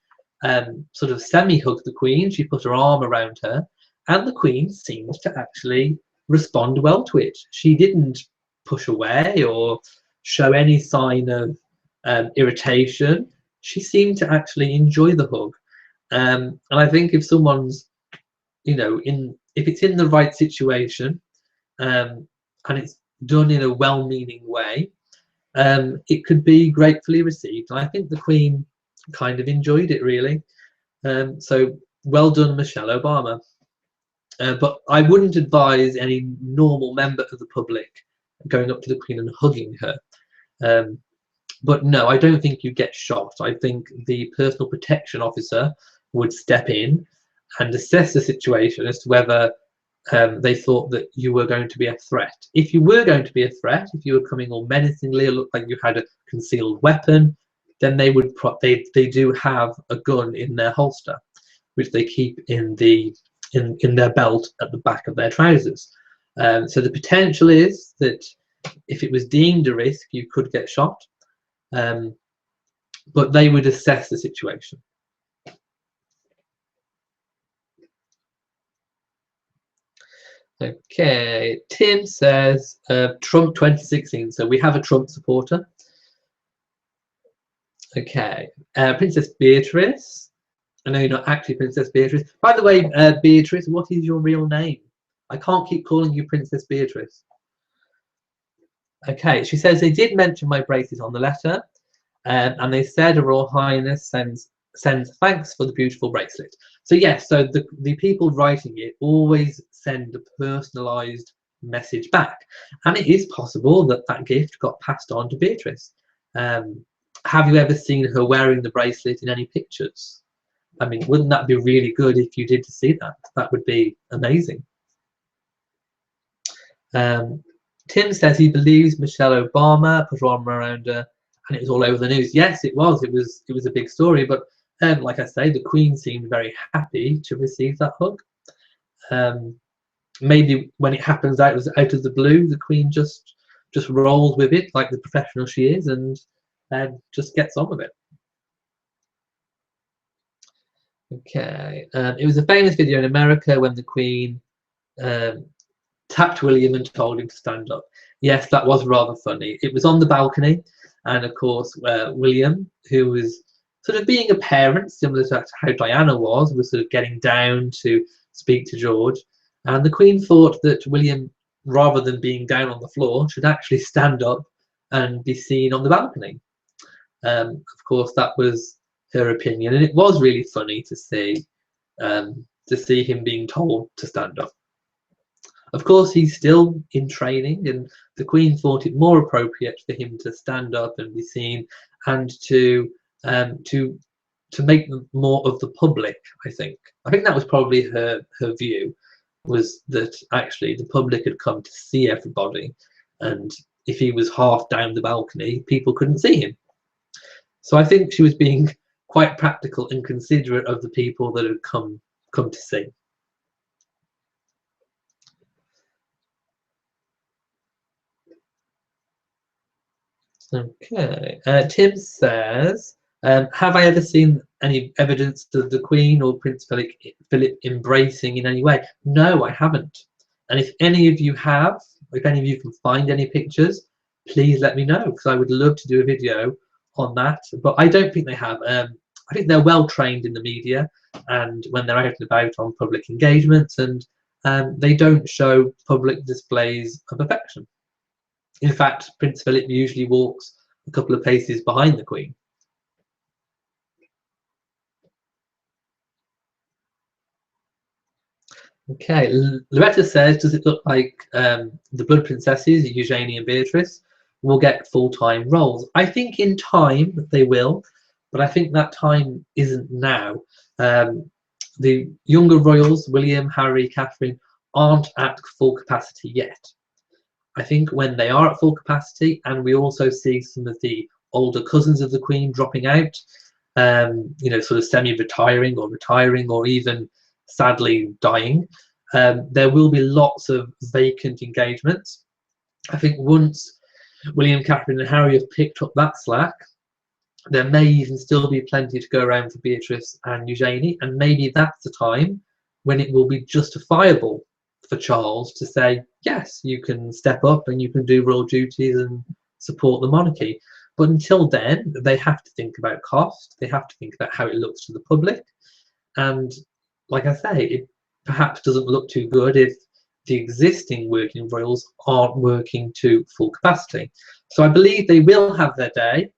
sort of semi-hug the Queen. She put her arm around her, and the Queen seemed to actually respond well to it. She didn't push away or show any sign of irritation. She seemed to actually enjoy the hug. And I think if someone's, if it's in the right situation and it's done in a well-meaning way, it could be gratefully received. And I think the Queen kind of enjoyed it, really. So well done, Michelle Obama. But I wouldn't advise any normal member of the public going up to the Queen and hugging her. But no, I don't think you get shot. I think the personal protection officer would step in and assess the situation as to whether they thought that you were going to be a threat. If you were going to be a threat, if you were coming all menacingly or looked like you had a concealed weapon, then they would they do have a gun in their holster, which they keep in their belt at the back of their trousers. So the potential is that if it was deemed a risk, you could get shot, but they would assess the situation. Okay, Tim says Trump 2016. So we have a Trump supporter. Okay, Princess Beatrice. I know you're not actually Princess Beatrice. By the way, Beatrice, what is your real name? I can't keep calling you Princess Beatrice. Okay, she says they did mention my bracelet on the letter, and they said Her Royal Highness sends thanks for the beautiful bracelet. So yes, so the people writing it always send a personalised message back, and it is possible that that gift got passed on to Beatrice. Have you ever seen her wearing the bracelet in any pictures? I mean, wouldn't that be really good if you did to see that? That would be amazing. Tim says he believes Michelle Obama put her arm around her and it was all over the news. Yes, it was. It was a big story, but like I say, the Queen seemed very happy to receive that hug. Maybe when it happens out of the blue, the Queen just rolls with it like the professional she is and just gets on with it. Okay, it was a famous video in America when the Queen tapped William and told him to stand up. Yes, that was rather funny. It was on the balcony, and of course, William, who was sort of being a parent, similar to how Diana was sort of getting down to speak to George. And the Queen thought that William, rather than being down on the floor, should actually stand up and be seen on the balcony. Of course, that was her opinion, and it was really funny to see him being told to stand up. Of course, he's still in training, and the Queen thought it more appropriate for him to stand up and be seen, and to make more of the public. I think that was probably her view, was that actually the public had come to see everybody, and if he was half down the balcony, people couldn't see him. So I think she was being quite practical and considerate of the people that had come to see. Okay, Tim says, have I ever seen any evidence of the Queen or Prince Philip embracing in any way? No, I haven't. And if any of you have, if any of you can find any pictures, please let me know, because I would love to do a video on that. But I don't think they have. I think they're well trained in the media, and when they're out and about on public engagements, and they don't show public displays of affection. In fact, Prince Philip usually walks a couple of paces behind the Queen. Okay, Loretta says, does it look like the Blood Princesses, Eugenie and Beatrice, will get full-time roles? I think in time they will, but I think that time isn't now. The younger royals, William, Harry, Catherine, aren't at full capacity yet. I think when they are at full capacity, and we also see some of the older cousins of the Queen dropping out, sort of semi-retiring or retiring or even sadly dying, there will be lots of vacant engagements. I think once William, Catherine and Harry have picked up that slack, there may even still be plenty to go around for Beatrice and Eugenie, and maybe that's the time when it will be justifiable for Charles to say, yes, you can step up and you can do royal duties and support the monarchy. But until then, they have to think about cost, they have to think about how it looks to the public, and like I say, it perhaps doesn't look too good if the existing working royals aren't working to full capacity. So I believe they will have their day,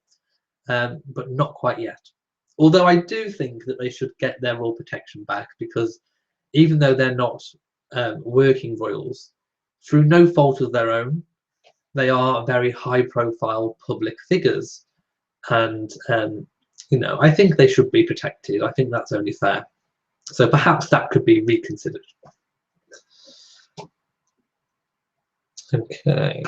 but not quite yet. Although I do think that they should get their royal protection back, because even though they're not working royals, through no fault of their own, they are very high-profile public figures, and I think they should be protected. I think that's only fair. So perhaps that could be reconsidered. Okay.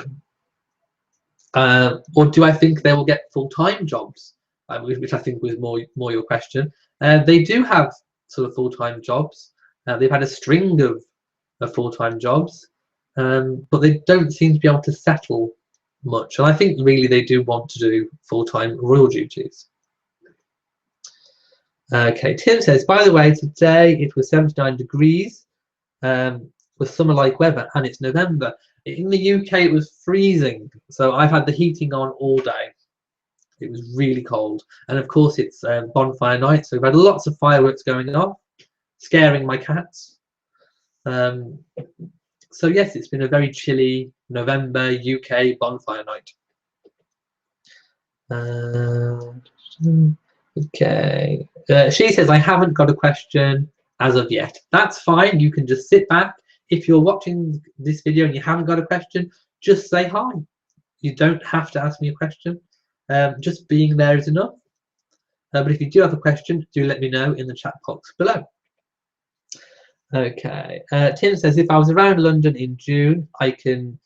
Or do I think they will get full-time jobs? Which I think was more your question. They do have sort of full-time jobs. They've had a string of full-time jobs. but they don't seem to be able to settle much. And I think really they do want to do full-time royal duties. Okay, Tim says, by the way, today it was 79 degrees with summer-like weather, and it's November. In the UK, it was freezing, so I've had the heating on all day. It was really cold, and of course it's bonfire night, so we've had lots of fireworks going off, scaring my cats. So yes, it's been a very chilly November UK bonfire night. Okay, she says, I haven't got a question as of yet. That's fine, you can just sit back. If you're watching this video and you haven't got a question, just say hi. You don't have to ask me a question. Just being there is enough. But if you do have a question, do let me know in the chat box below. Okay, Tim says, if I was around London in June, I can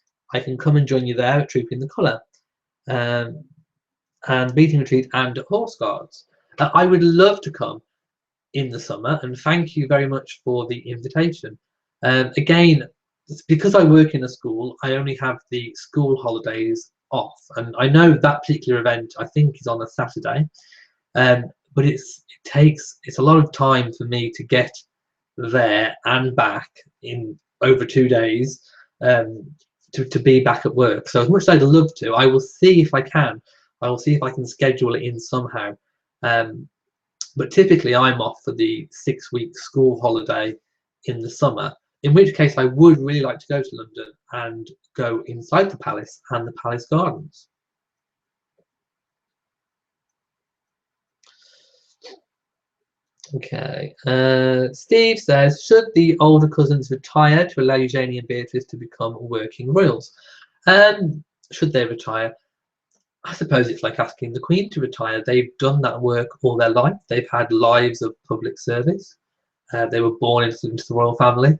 come and join you there at Trooping the Colour and Meeting Retreat and Horse Guards. I would love to come in the summer, and thank you very much for the invitation. Again, because I work in a school, I only have the school holidays off, and I know that particular event I think is on a Saturday, but it's a lot of time for me to get there and back in over 2 days to be back at work. So as much as I'd love to, I will see if I can. I will see if I can schedule it in somehow. But typically I'm off for the 6-week school holiday in the summer, in which case I would really like to go to London and go inside the palace and the palace gardens. Okay, Steve says, should the older cousins retire to allow Eugenie and Beatrice to become working royals? Should they retire? I suppose it's like asking the Queen to retire. They've done that work all their life. They've had lives of public service. They were born into the royal family.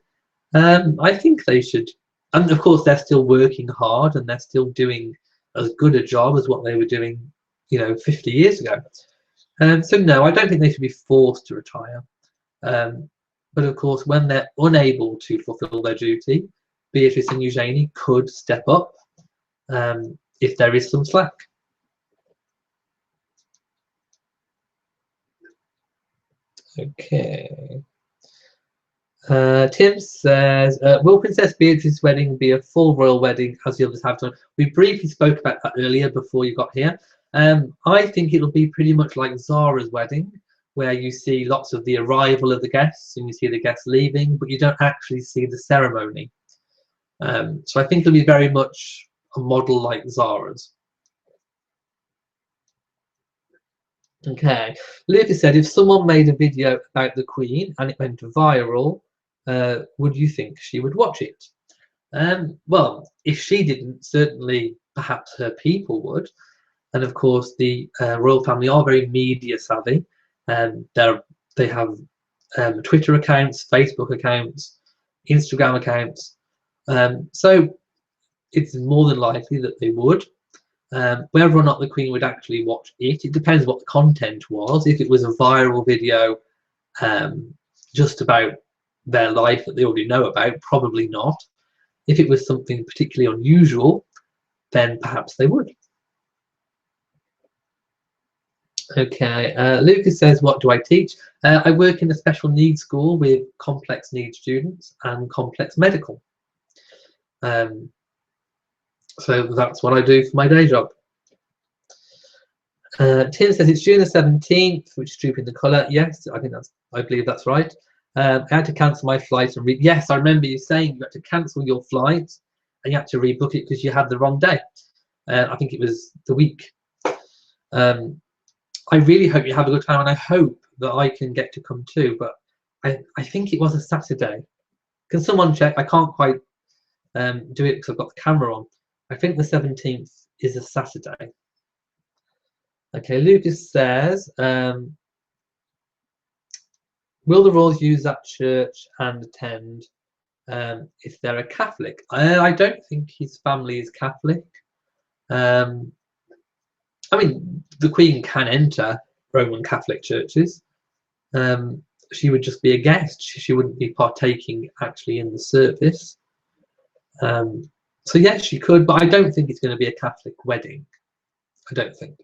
I think they should, and of course they're still working hard and they're still doing as good a job as what they were doing, 50 years ago. So no, I don't think they should be forced to retire. But of course, when they're unable to fulfill their duty, Beatrice and Eugenie could step up if there is some slack. Okay. Tim says, will Princess Beatrice's wedding be a full royal wedding as the others have done? We briefly spoke about that earlier before you got here. I think it'll be pretty much like Zara's wedding, where you see lots of the arrival of the guests and you see the guests leaving, but you don't actually see the ceremony. So I think it'll be very much a model like Zara's. Okay, Lucas said, if someone made a video about the Queen and it went viral, would you think she would watch it? Well, if she didn't, certainly perhaps her people would. And of course, the royal family are very media savvy, and they have Twitter accounts, Facebook accounts, Instagram accounts. So it's more than likely that they would. Whether or not the Queen would actually watch it, it depends what the content was. If it was a viral video just about their life that they already know about, probably not. If it was something particularly unusual, then perhaps they would. Okay, Lucas says, what do I teach? I work in a special needs school with complex needs students and complex medical. So that's what I do for my day job. Tim says it's June the 17th, which is Trooping the Colour. Yes, I believe that's right. I had to cancel my flight and yes, I remember you saying you had to cancel your flight and you had to rebook it because you had the wrong day. I think it was the week. I really hope you have a good time, and I hope that I can get to come too, but I think it was a Saturday. Can someone check? I can't quite do it because I've got the camera on. I think the 17th is a Saturday. Okay, Lucas says, will the royals use that church and attend if they're a Catholic? I don't think his family is Catholic. I mean, the Queen can enter Roman Catholic churches. She would just be a guest. She wouldn't be partaking actually in the service. So yes, she could, but I don't think it's going to be a Catholic wedding. I don't think.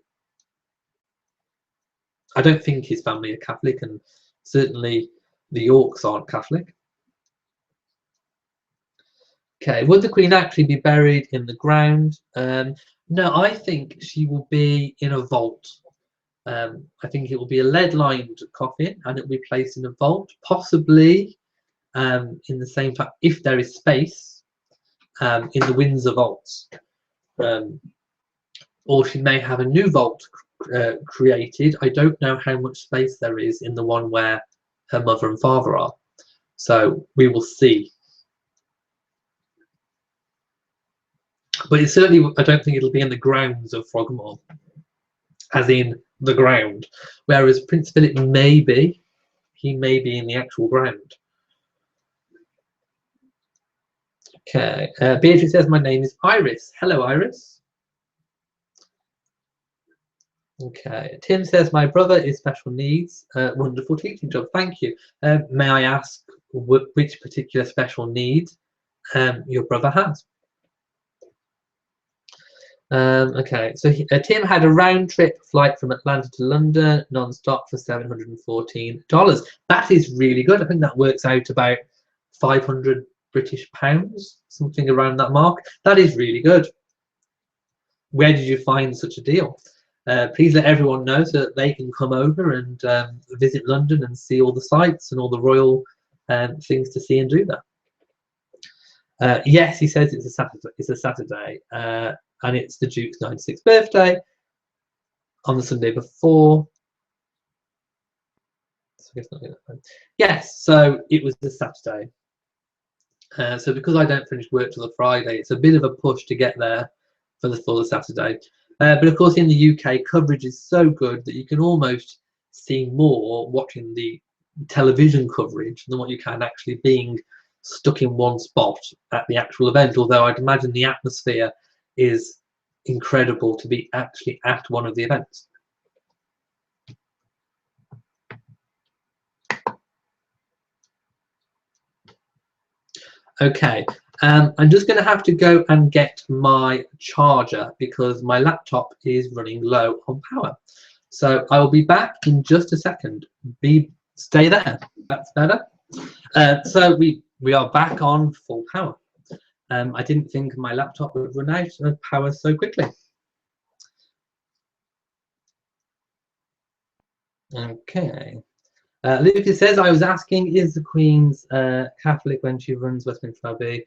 I don't think his family are Catholic, and certainly the Yorks aren't Catholic. Okay, would the Queen actually be buried in the ground? No, I think she will be in a vault. I think it will be a lead-lined coffin, and it will be placed in a vault, possibly in the same time, if there is space, in the Windsor vaults. Or she may have a new vault created. I don't know how much space there is in the one where her mother and father are. So we will see. But it's certainly, I don't think it'll be in the grounds of Frogmore, as in the ground. Whereas Prince Philip may be, he may be in the actual ground. Okay, Beatrice says my name is Iris. Hello, Iris. Okay, Tim says my brother is special needs. Wonderful teaching job, thank you. May I ask which particular special need your brother has? Okay, so Tim had a round-trip flight from Atlanta to London, non-stop, for $714. That is really good. I think that works out about 500 British pounds, something around that mark. That is really good. Where did you find such a deal? Please let everyone know so that they can come over and visit London and see all the sights and all the royal things to see and do that. Yes, he says it's a Saturday. It's a Saturday. And it's the Duke's 96th birthday on the Sunday before. Yes, so it was the Saturday. So because I don't finish work till the Friday, it's a bit of a push to get there for the Saturday. But of course, in the UK, coverage is so good that you can almost see more watching the television coverage than what you can actually being stuck in one spot at the actual event. Although I'd imagine the atmosphere is incredible to be actually at one of the events. Okay, I'm just going to have to go and get my charger because my laptop is running low on power. So I will be back in just a second. Stay there. That's better. So we are back on full power. I didn't think my laptop would run out of power so quickly. Okay. Lucas says, I was asking, is the Queen's Catholic when she runs Westminster Abbey?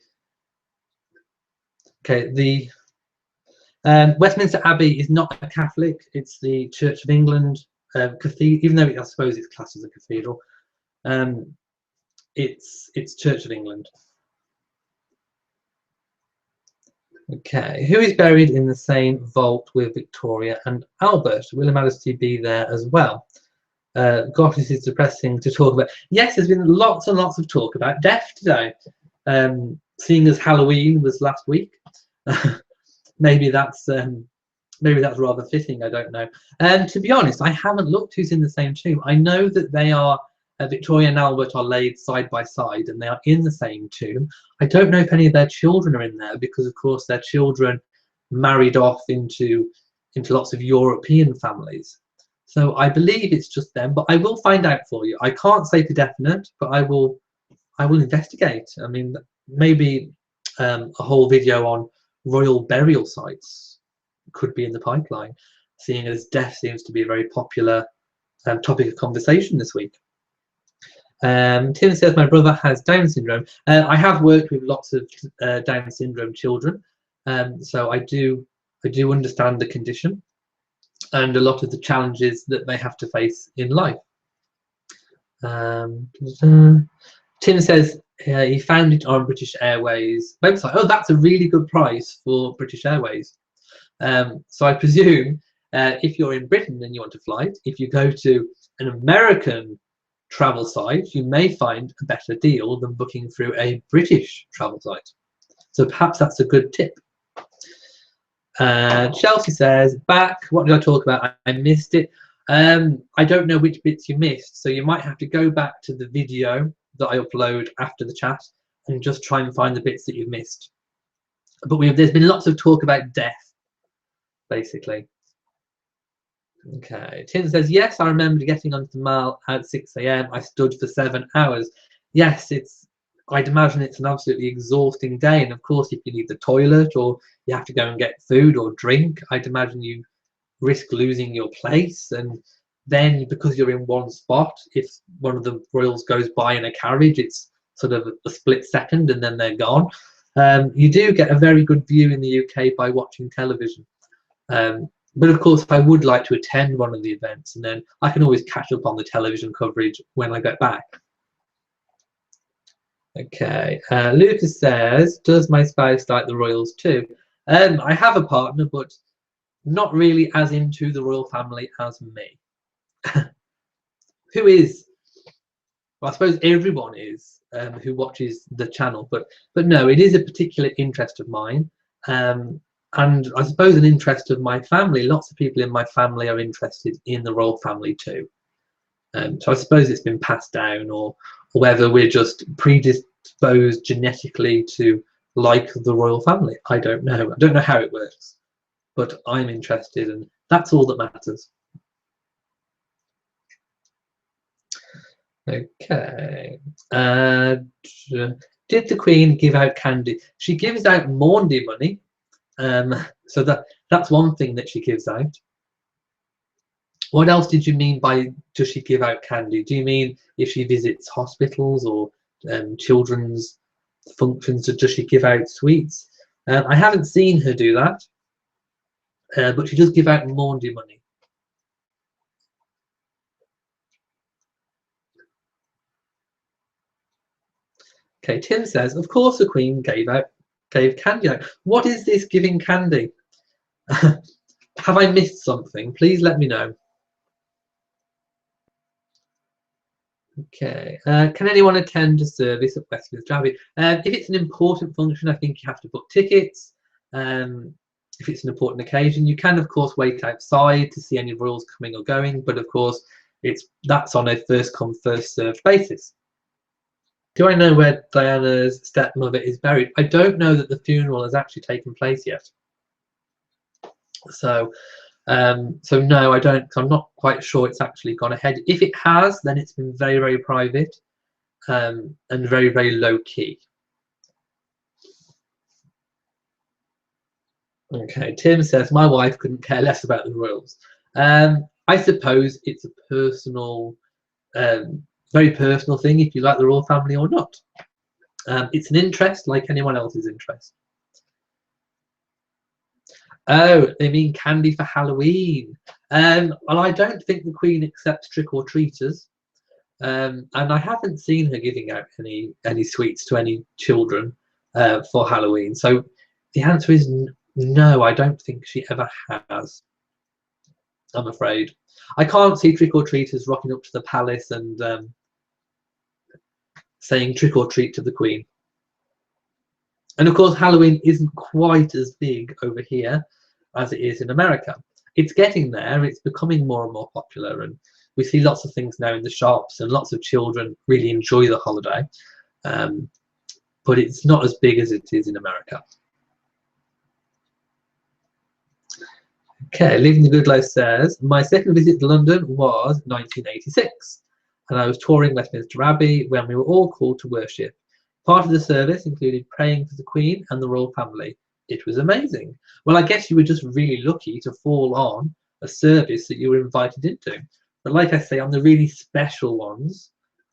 Okay, the Westminster Abbey is not a Catholic, it's the Church of England cathedral, even though I suppose it's classed as a cathedral. It's Church of England. Okay, who is buried in the same vault with Victoria and Albert? Will Her Majesty be there as well? Gosh, this is depressing to talk about. Yes, there's been lots and lots of talk about death today. Seeing as Halloween was last week, maybe that's rather fitting. I don't know. To be honest, I haven't looked who's in the same tomb. I know that they are Victoria and Albert are laid side by side, and they are in the same tomb. I don't know if any of their children are in there because, of course, their children married off into lots of European families. So I believe it's just them, but I will find out for you. I can't say for definite, but I will investigate. I mean, maybe a whole video on royal burial sites could be in the pipeline, seeing as death seems to be a very popular topic of conversation this week. Tim says my brother has Down syndrome. I have worked with lots of Down syndrome children, so I do understand the condition and a lot of the challenges that they have to face in life. Tim says he found it on British Airways website. Oh, that's a really good price for British Airways. So I presume if you're in Britain and you want to fly, if you go to an American travel site, you may find a better deal than booking through a British travel site. So perhaps that's a good tip. Chelsea says, back, what did I talk about? I missed it. I don't know which bits you missed, so you might have to go back to the video that I upload after the chat and just try and find the bits that you've missed. But there's been lots of talk about death, basically. Okay, Tim says, yes, I remember getting onto the Mall at 6 a.m. I stood for 7 hours. Yes, I'd imagine it's an absolutely exhausting day. And of course, if you need the toilet or you have to go and get food or drink, I'd imagine you risk losing your place. And then because you're in one spot, if one of the royals goes by in a carriage, it's sort of a split second and then they're gone. You do get a very good view in the UK by watching television. But of course, I would like to attend one of the events, and then I can always catch up on the television coverage when I get back. Okay, Lucas says, does my spouse like the royals too? I have a partner, but not really as into the royal family as me. Who is? Well, I suppose everyone is who watches the channel, but no, it is a particular interest of mine. And I suppose an interest of my family. Lots of people in my family are interested in the royal family too. So I suppose it's been passed down, or whether we're just predisposed genetically to like the royal family. I don't know. I don't know how it works, but I'm interested, and that's all that matters. Okay. Did the Queen give out candy? She gives out Maundy money. So that's one thing that she gives out. What else did you mean by does she give out candy? Do you mean if she visits hospitals or children's functions, does she give out sweets? I haven't seen her do that, but she does give out Maundy money. Okay, Tim says, of course the Queen gave candy out. What is this giving candy? Have I missed something? Please let me know. Okay. Can anyone attend a service at Westminster Abbey? If it's an important function, I think you have to book tickets. If it's an important occasion, you can, of course, wait outside to see any royals coming or going. But of course, that's on a first come, first served basis. Do I know where Diana's stepmother is buried? I don't know that the funeral has actually taken place yet. So no, I don't. I'm not quite sure it's actually gone ahead. If it has, then it's been very, very private and very, very low key. Okay, Tim says my wife couldn't care less about the royals. I suppose it's a personal, very personal thing if you like the royal family or not. It's an interest like anyone else's interest. Oh, they mean candy for Halloween. Well, I don't think the Queen accepts trick-or-treaters, and I haven't seen her giving out any sweets to any children for Halloween. So the answer is no. I don't think she ever has. I'm afraid. I can't see trick-or-treaters rocking up to the palace and saying trick-or-treat to the Queen. And of course, Halloween isn't quite as big over here as it is in America. It's getting there. It's becoming more and more popular, and we see lots of things now in the shops, and lots of children really enjoy the holiday. But it's not as big as it is in America. Okay, Living the Good Life says, my second visit to London was 1986, and I was touring Westminster Abbey when we were all called to worship. Part of the service included praying for the Queen and the royal family. It was amazing. Well, I guess you were just really lucky to fall on a service that you were invited into. But like I say, on the really special ones,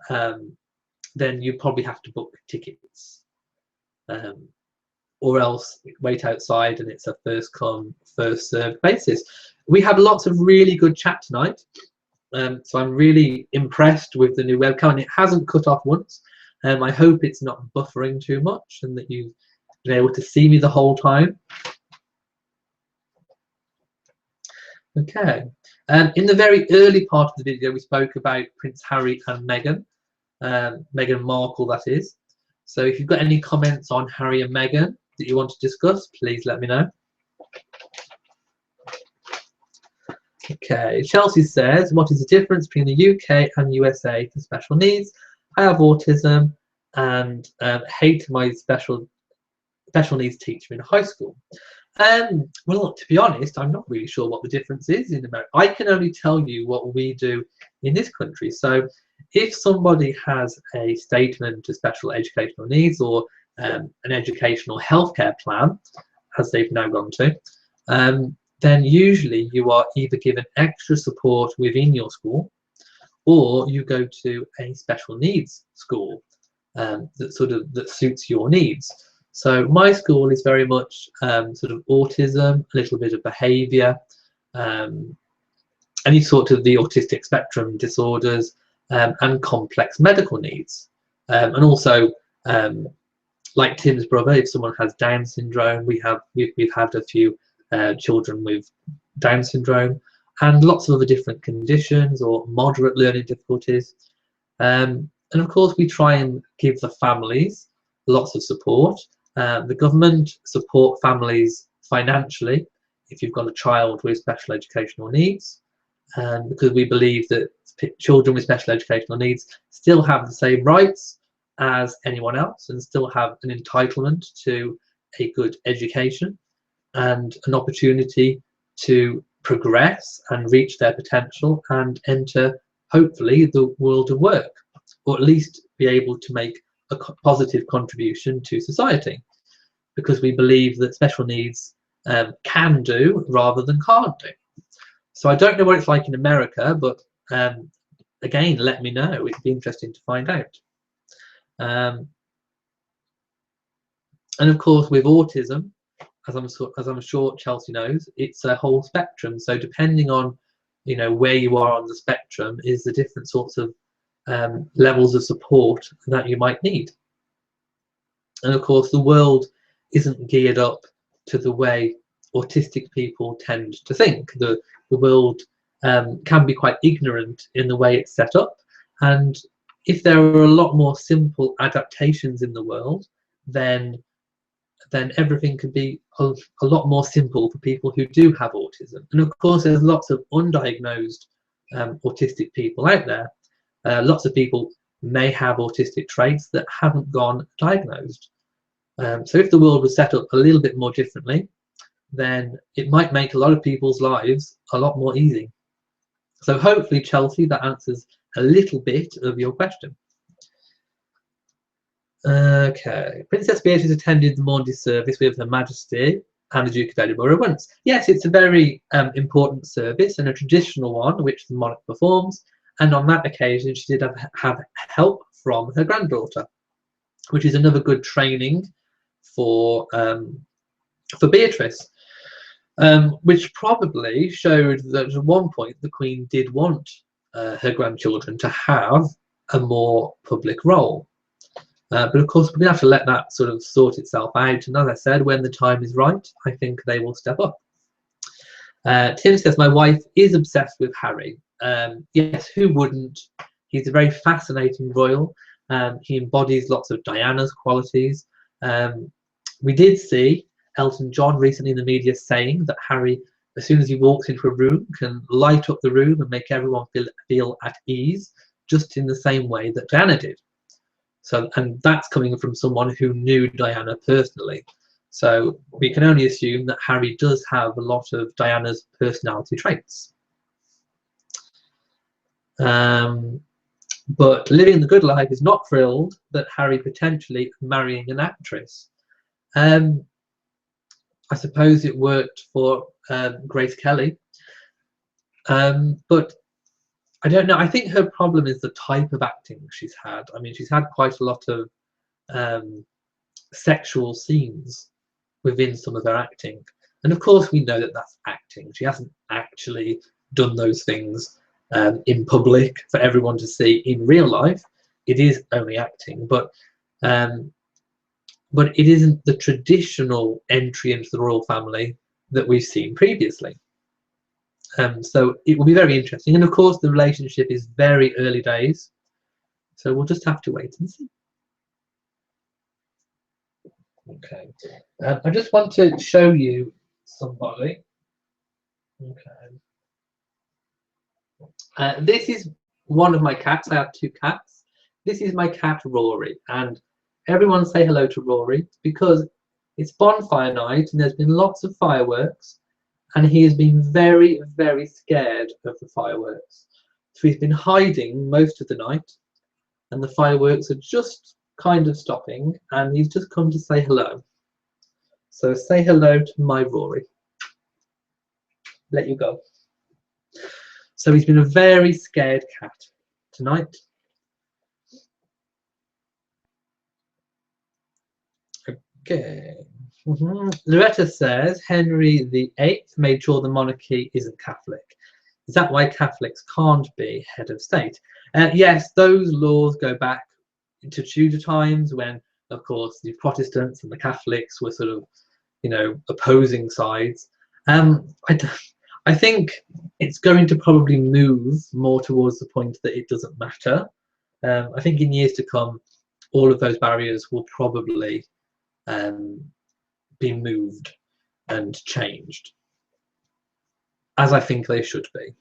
then you probably have to book tickets. Or else wait outside and it's a first come, first served basis. We had lots of really good chat tonight. So I'm really impressed with the new webcam, and it hasn't cut off once. I hope it's not buffering too much and that you've been able to see me the whole time. Okay. In the very early part of the video, we spoke about Prince Harry and Meghan. Meghan Markle, that is. So if you've got any comments on Harry and Meghan that you want to discuss, please let me know. Okay, Chelsea says, what is the difference between the UK and USA for special needs? I have autism and hate my special special needs teacher in a high school. Well, to be honest, I'm not really sure what the difference is in America. I can only tell you what we do in this country. So if somebody has a statement of special educational needs, or an educational healthcare plan, as they've now gone to, then usually you are either given extra support within your school, or you go to a special needs school that suits your needs. So my school is very much sort of autism, a little bit of behaviour, any sort of the autistic spectrum disorders, and complex medical needs. And also, like Tim's brother, if someone has Down syndrome, we've had a few children with Down syndrome, and lots of other different conditions or moderate learning difficulties. And of course, we try and give the families lots of support. The government support families financially if you've got a child with special educational needs, because we believe that children with special educational needs still have the same rights as anyone else and still have an entitlement to a good education and an opportunity to progress and reach their potential and enter, hopefully, the world of work, or at least be able to make a positive contribution to society, because we believe that special needs can do rather than can't do. So I don't know what it's like in America, but again, let me know. It'd be interesting to find out. And of course, with autism, as I'm sure Chelsea knows, it's a whole spectrum. So depending on where you are on the spectrum is the different sorts of levels of support that you might need. And of course, the world isn't geared up to the way autistic people tend to think. The world can be quite ignorant in the way it's set up, and if there are a lot more simple adaptations in the world, then everything could be a lot more simple for people who do have autism. And of course, there's lots of undiagnosed autistic people out there. Lots of people may have autistic traits that haven't gone diagnosed. So if the world was set up a little bit more differently, then it might make a lot of people's lives a lot more easy. So hopefully, Chelsea, that answers a little bit of your question. Okay, Princess Beatrice attended the Maundy service with Her Majesty and the Duke of Edinburgh once. Yes, it's a very important service and a traditional one which the monarch performs, and on that occasion she did have help from her granddaughter, which is another good training for Beatrice, which probably showed that at one point the Queen did want her grandchildren to have a more public role. But of course, we're going to have to let that sort of sort itself out. And as I said, when the time is right, I think they will step up. Tim says, my wife is obsessed with Harry. Yes, who wouldn't? He's a very fascinating royal. He embodies lots of Diana's qualities. We did see Elton John recently in the media saying that Harry, as soon as he walks into a room, can light up the room and make everyone feel at ease, just in the same way that Diana did. So, and that's coming from someone who knew Diana personally. So we can only assume that Harry does have a lot of Diana's personality traits. But living the good life is not thrilled that Harry potentially marrying an actress. I suppose it worked for Grace Kelly, but I don't know. I think her problem is the type of acting she's had. I mean, she's had quite a lot of sexual scenes within some of her acting, and of course we know that that's acting. She hasn't actually done those things in public for everyone to see in real life. It is only acting, but it isn't the traditional entry into the royal family that we've seen previously. So it will be very interesting, and of course the relationship is very early days, so we'll just have to wait and see. Okay, I just want to show you somebody. Okay, this is one of my cats. I have two cats. This is my cat Rory, and everyone say hello to Rory, because It's bonfire night and there's been lots of fireworks, and he has been very, very scared of the fireworks. So he's been hiding most of the night, and the fireworks are just kind of stopping, and he's just come to say hello. So say hello to my Rory. Let you go. So he's been a very scared cat tonight. Okay. Loretta says Henry VIII made sure the monarchy isn't Catholic. Is that why Catholics can't be head of state? Yes, those laws go back to Tudor times when, of course, the Protestants and the Catholics were sort of, opposing sides. I think it's going to probably move more towards the point that it doesn't matter. I think in years to come, all of those barriers will probably be moved and changed, as I think they should be.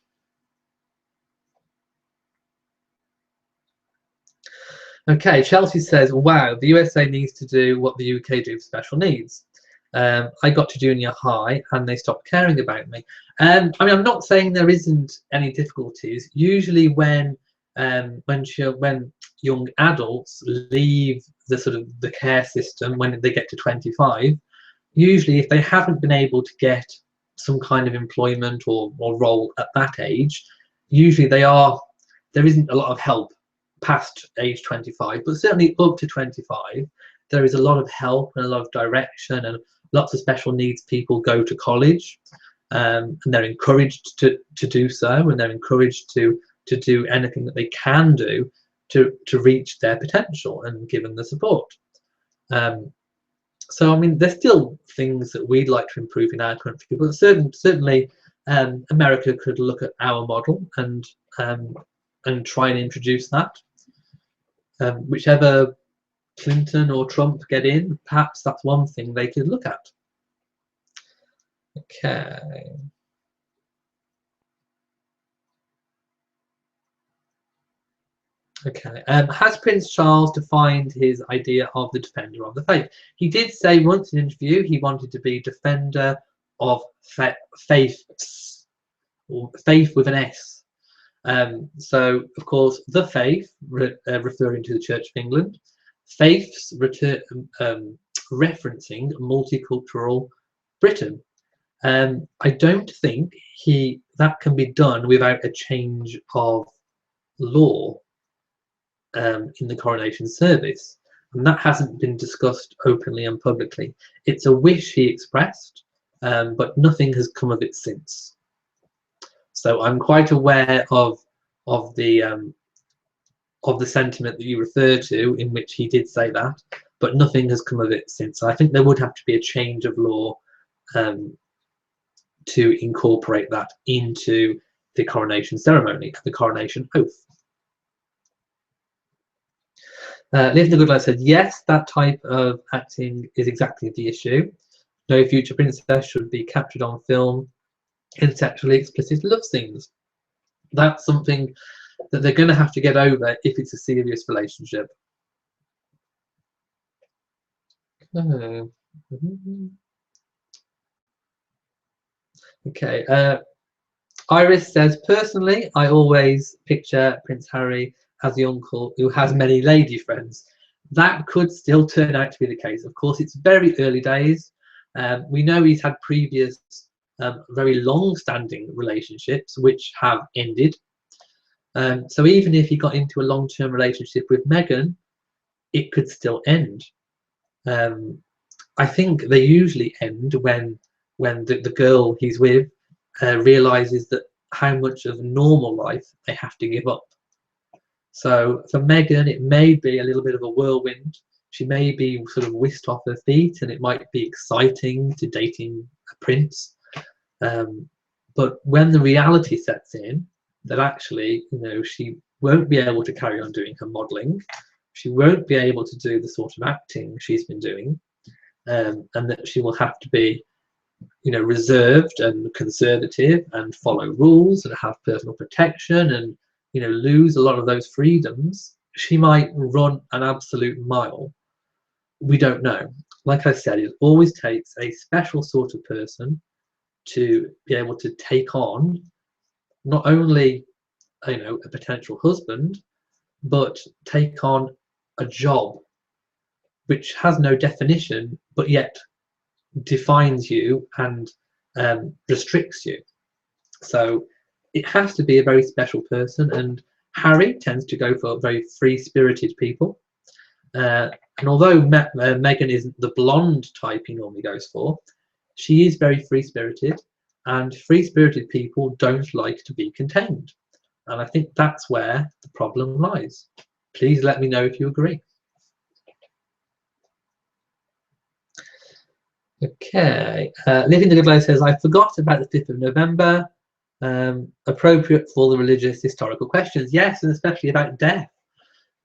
Okay, Chelsea says, wow, the USA needs to do what the UK do for special needs. I got to junior high and they stopped caring about me. I mean, I'm not saying there isn't any difficulties. Usually when young adults leave the care system when they get to 25, usually if they haven't been able to get some kind of employment or role at that age, usually there isn't a lot of help past age 25, but certainly up to 25 there is a lot of help and a lot of direction, and lots of special needs people go to college, and they're encouraged to do so, and they're encouraged to do anything that they can do to reach their potential and given the support. So I mean, there's still things that we'd like to improve in our country, but certainly America could look at our model and try and introduce that. Whichever Clinton or Trump get in, perhaps that's one thing they could look at. Okay. Okay. Has Prince Charles defined his idea of the defender of the faith? He did say once in an interview he wanted to be defender of faiths, or faith with an S. So, of course, the faith, referring to the Church of England, faiths referencing multicultural Britain. I don't think that can be done without a change of law in the coronation service, and that hasn't been discussed openly and publicly. It's a wish he expressed, but nothing has come of it since. So I'm quite aware of the sentiment that you refer to, in which he did say that, but nothing has come of it since. I think there would have to be a change of law to incorporate that into the coronation ceremony, the coronation oath. Liv the Good Life said, yes, that type of acting is exactly the issue. No future princess should be captured on film in sexually explicit love scenes. That's something that they're going to have to get over if it's a serious relationship. Okay. Iris says, personally, I always picture Prince Harry as the uncle who has many lady friends. That could still turn out to be the case. Of course, it's very early days. We know he's had previous very long-standing relationships which have ended. So even if he got into a long-term relationship with Meghan, it could still end. I think they usually end when the girl he's with realizes that how much of normal life they have to give up. So for Meghan, it may be a little bit of a whirlwind. She may be sort of whisked off her feet, and it might be exciting to dating a prince. But when the reality sets in, that actually, she won't be able to carry on doing her modelling, she won't be able to do the sort of acting she's been doing, and that she will have to be, reserved and conservative and follow rules and have personal protection and, lose a lot of those freedoms. She might run an absolute mile. We don't know. like I said, it always takes a special sort of person to be able to take on not only, you know, a potential husband, but take on a job which has no definition, but yet defines you and restricts you. So it has to be a very special person, and Harry tends to go for very free-spirited people. And although Meghan isn't the blonde type he normally goes for, she is very free-spirited, and free-spirited people don't like to be contained. And I think that's where the problem lies. Please let me know if you agree. Okay, Living the Good Life says, I forgot about the 5th of November. Appropriate for the religious historical questions. Yes, and especially about death.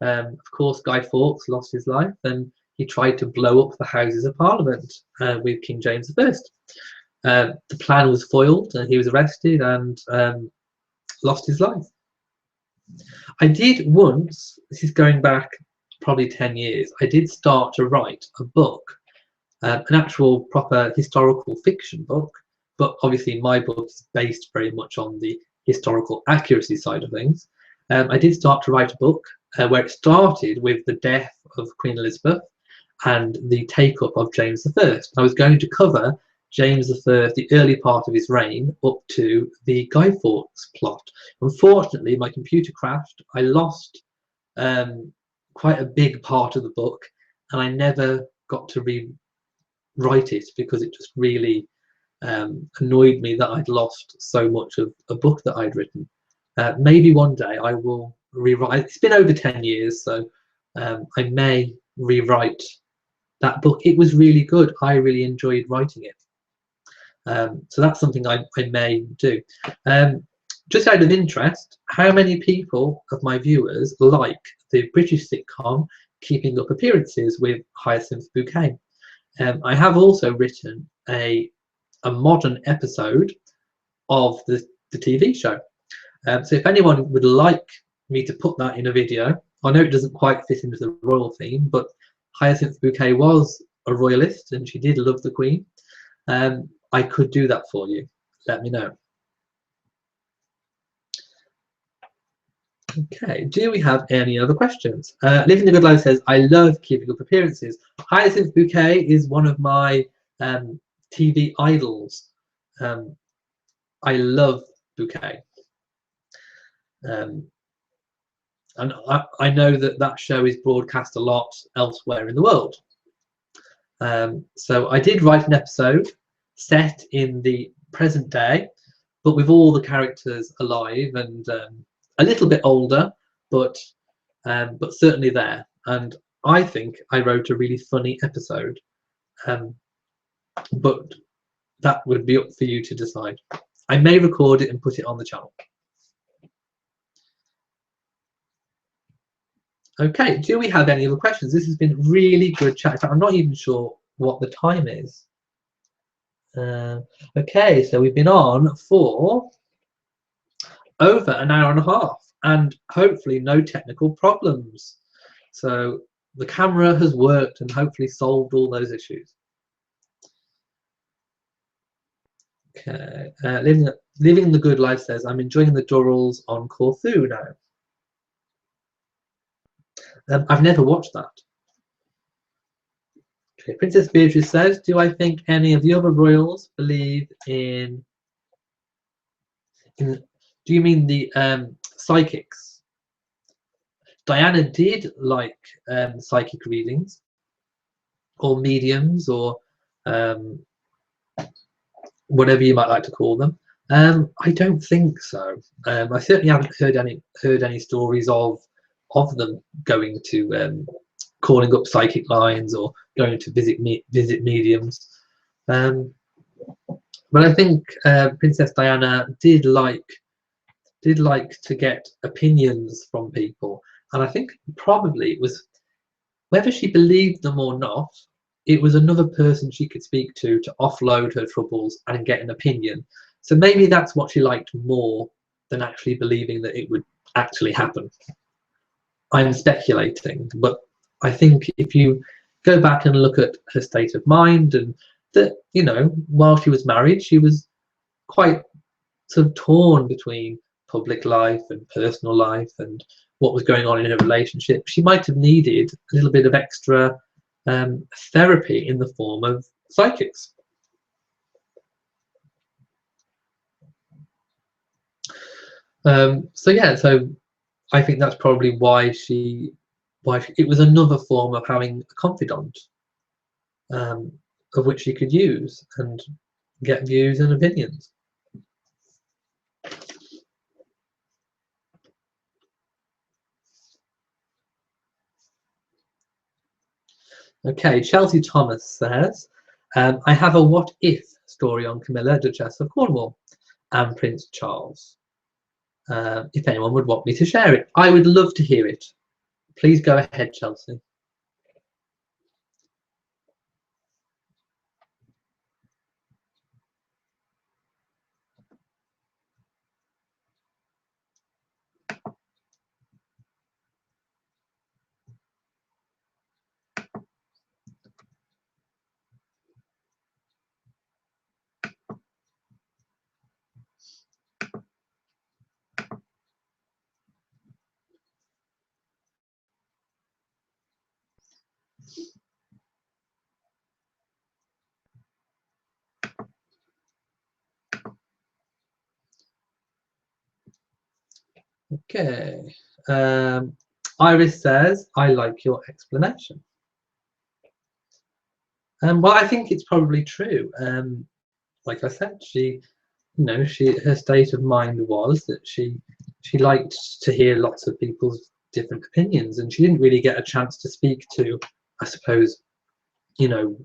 Of course, Guy Fawkes lost his life, and he tried to blow up the Houses of Parliament with King James I. The plan was foiled, and he was arrested and lost his life. I did once, this is going back probably 10 years, I did start to write a book, an actual proper historical fiction book, but obviously my book is based very much on the historical accuracy side of things. I did start to write a book where it started with the death of Queen Elizabeth and the take-up of James I. I was going to cover James I, the early part of his reign, up to the Guy Fawkes plot. Unfortunately, my computer crashed. I lost quite a big part of the book, and I never got to rewrite it because it just really annoyed me that I'd lost so much of a book that I'd written. Maybe one day I will rewrite. It's been over 10 years, so I may rewrite that book. It was really good. I really enjoyed writing it. So that's something I may do. Just out of interest, how many people of my viewers like the British sitcom Keeping Up Appearances with Hyacinth Bouquet? I have also written a modern episode of the TV show. So if anyone would like me to put that in a video, I know it doesn't quite fit into the royal theme, but Hyacinth Bouquet was a royalist and she did love the Queen. I could do that for you. Let me know. Okay, do we have any other questions? Living the Good Life says, I love Keeping Up Appearances. Hyacinth Bouquet is one of my TV idols. I love Bouquet. And I know that that show is broadcast a lot elsewhere in the world. So I did write an episode set in the present day, but with all the characters alive and a little bit older, but certainly there. And I think I wrote a really funny episode, but that would be up for you to decide. I may record it and put it on the channel. Okay, do we have any other questions? This has been really good chat. I'm not even sure what the time is. Okay, so we've been on for over an hour and a half, and hopefully no technical problems. So the camera has worked and hopefully solved all those issues. Okay, Living the Good Life says, I'm enjoying the Durrells on Corfu now. I've never watched that. Okay, Princess Beatrice says, do I think any of the other royals believe in do you mean the psychics? Diana did like psychic readings or mediums or whatever you might like to call them. I don't think so. I certainly haven't heard any stories of them going to calling up psychic lines or going to visit mediums. But I think Princess Diana did like to get opinions from people, and I think probably it was, whether she believed them or not, it was another person she could speak to offload her troubles and get an opinion. So maybe that's what she liked more than actually believing that it would actually happen. I'm speculating, but I think if you go back and look at her state of mind, and that, you know, while she was married, she was quite sort of torn between public life and personal life and what was going on in her relationship. She might have needed a little bit of extra therapy in the form of psychics. So yeah, so I think that's probably why it was another form of having a confidant, of which she could use and get views and opinions. Okay, Chelsea Thomas says, I have a what if story on Camilla, Duchess of Cornwall, and Prince Charles. If anyone would want me to share it, I would love to hear it. Please go ahead, Chelsea. Okay. Iris says, I like your explanation. Well, I think it's probably true. Like I said, her state of mind was that she liked to hear lots of people's different opinions, and she didn't really get a chance to speak to, I suppose, you know,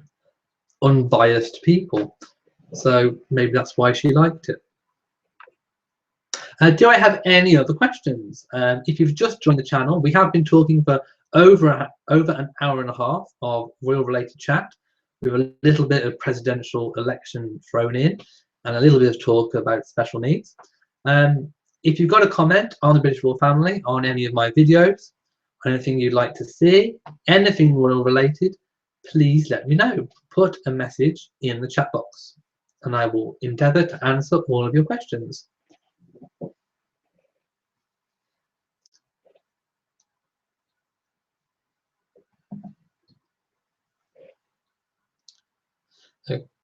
unbiased people. So maybe that's why she liked it. Do I have any other questions? If you've just joined the channel, we have been talking for over an hour and a half of royal related chat, with a little bit of presidential election thrown in and a little bit of talk about special needs. If you've got a comment on the British royal family, on any of my videos, anything you'd like to see, anything royal related, please let me know. Put a message in the chat box and I will endeavour to answer all of your questions.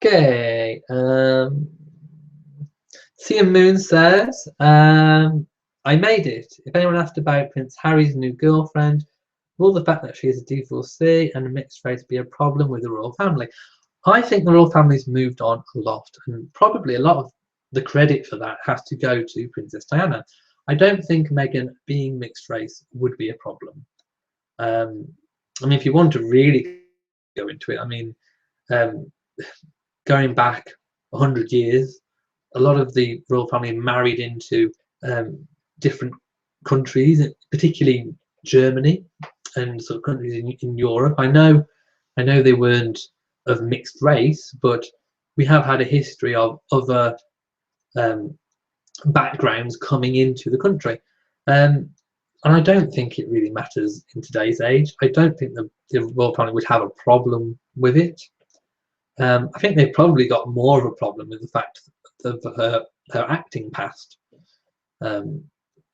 Okay. Cian Moon says, I made it. If anyone asked about Prince Harry's new girlfriend, will the fact that she is a divorcee and a mixed race be a problem with the royal family? I think the royal family's moved on a lot, and probably a lot of the credit for that has to go to Princess Diana. I don't think Meghan being mixed race would be a problem. I mean, if you want to really go into it, I mean, going back 100 years, a lot of the royal family married into different countries, particularly Germany and sort of countries in Europe. I know they weren't of mixed race, but we have had a history of other backgrounds coming into the country. And I don't think it really matters in today's age. I don't think the royal family would have a problem with it. I think they've probably got more of a problem with the fact of her acting past, and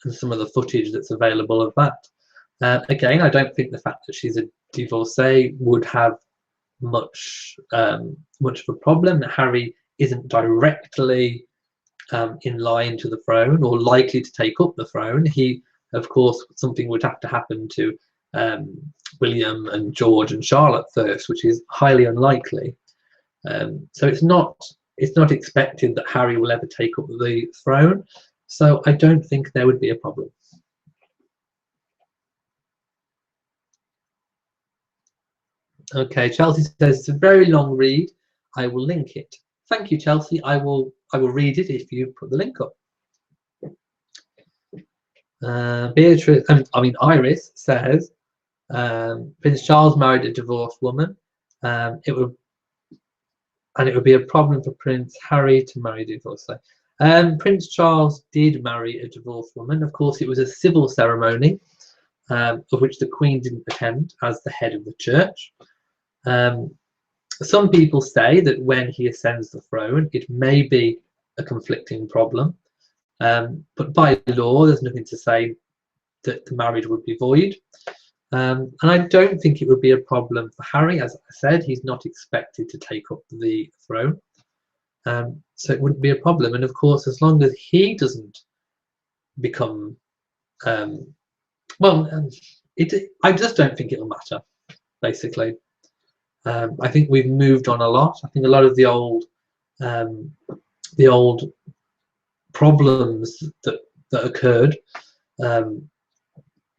some of the footage that's available of that. Again, I don't think the fact that she's a divorcee would have much of a problem. Harry isn't directly in line to the throne or likely to take up the throne. Of course, something would have to happen to William and George and Charlotte first, which is highly unlikely. So it's not expected that Harry will ever take up the throne. So I don't think there would be a problem. Okay, Chelsea says it's a very long read. I will link it. Thank you, Chelsea. I will read it if you put the link up. Beatrice, Iris says, Prince Charles married a divorced woman. It would be a problem for Prince Harry to marry a divorcee. Prince Charles did marry a divorced woman. Of course, it was a civil ceremony, of which the Queen didn't attend as the head of the church. Some people say that when he ascends the throne, it may be a conflicting problem, but by law, there's nothing to say that the marriage would be void. And I don't think it would be a problem for Harry. As I said, he's not expected to take up the throne, so it wouldn't be a problem. And of course, as long as he doesn't become I just don't think it'll matter, basically. I think we've moved on a lot. I think a lot of the old problems that occurred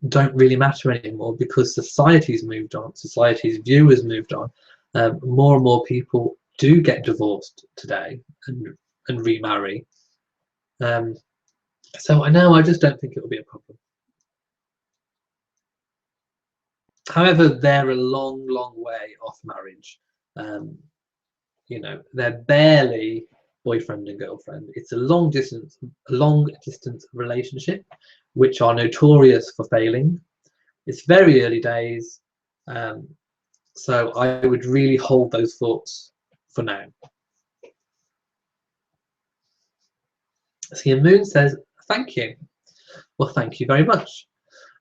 don't really matter anymore, because society's moved on, society's view has moved on. More and more people do get divorced today and remarry. So I just don't think it'll be a problem. However, they're a long way off marriage. You know, they're barely boyfriend and girlfriend. It's a long distance relationship, which are notorious for failing. It's very early days, so I would really hold those thoughts for now. See, Moon says, thank you. Well, thank you very much.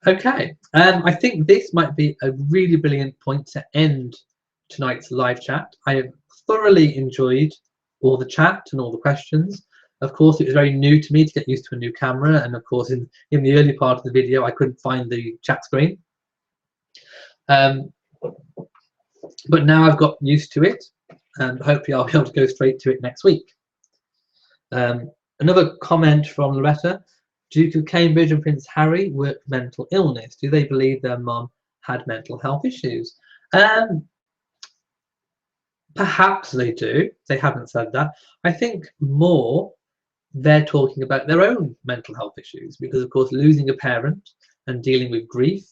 Okay, I think this might be a really brilliant point to end tonight's live chat. I have thoroughly enjoyed all the chat and all the questions. Of course, it was very new to me to get used to a new camera, and of course in the early part of the video I couldn't find the chat screen. But now I've got used to it, and hopefully I'll be able to go straight to it next week. Another comment from Loretta: Duke of Cambridge and Prince Harry work for mental illness. Do they believe their mum had mental health issues? Perhaps they do. They haven't said that. I think more they're talking about their own mental health issues, because of course losing a parent and dealing with grief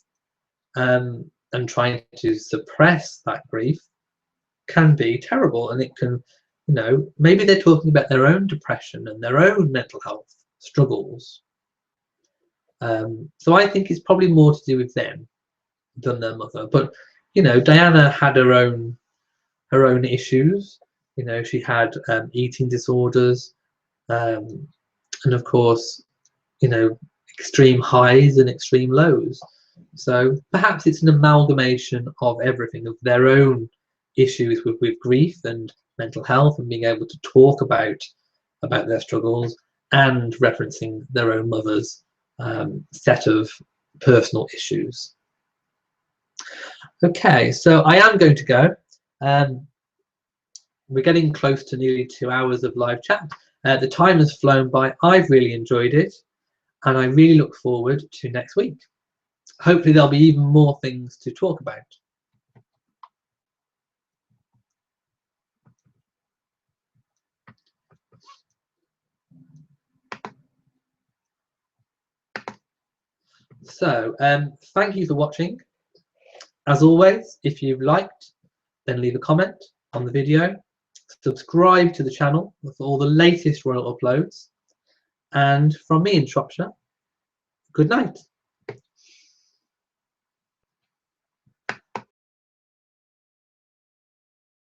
and trying to suppress that grief can be terrible, and it can, you know, maybe they're talking about their own depression and their own mental health struggles. So I think it's probably more to do with them than their mother. But you know, Diana had her own issues. You know, she had eating disorders, and of course, you know, extreme highs and extreme lows. So perhaps it's an amalgamation of everything, of their own issues with grief and mental health, and being able to talk about their struggles, and referencing their own mother's set of personal issues. Okay, so I am going to go. We're getting close to nearly 2 hours of live chat. The time has flown by. I've really enjoyed it, and I really look forward to next week. Hopefully there'll be even more things to talk about. So thank you for watching. As always, if you've liked, then leave a comment on the video, subscribe to the channel for all the latest royal uploads, and from me in Shropshire, good night.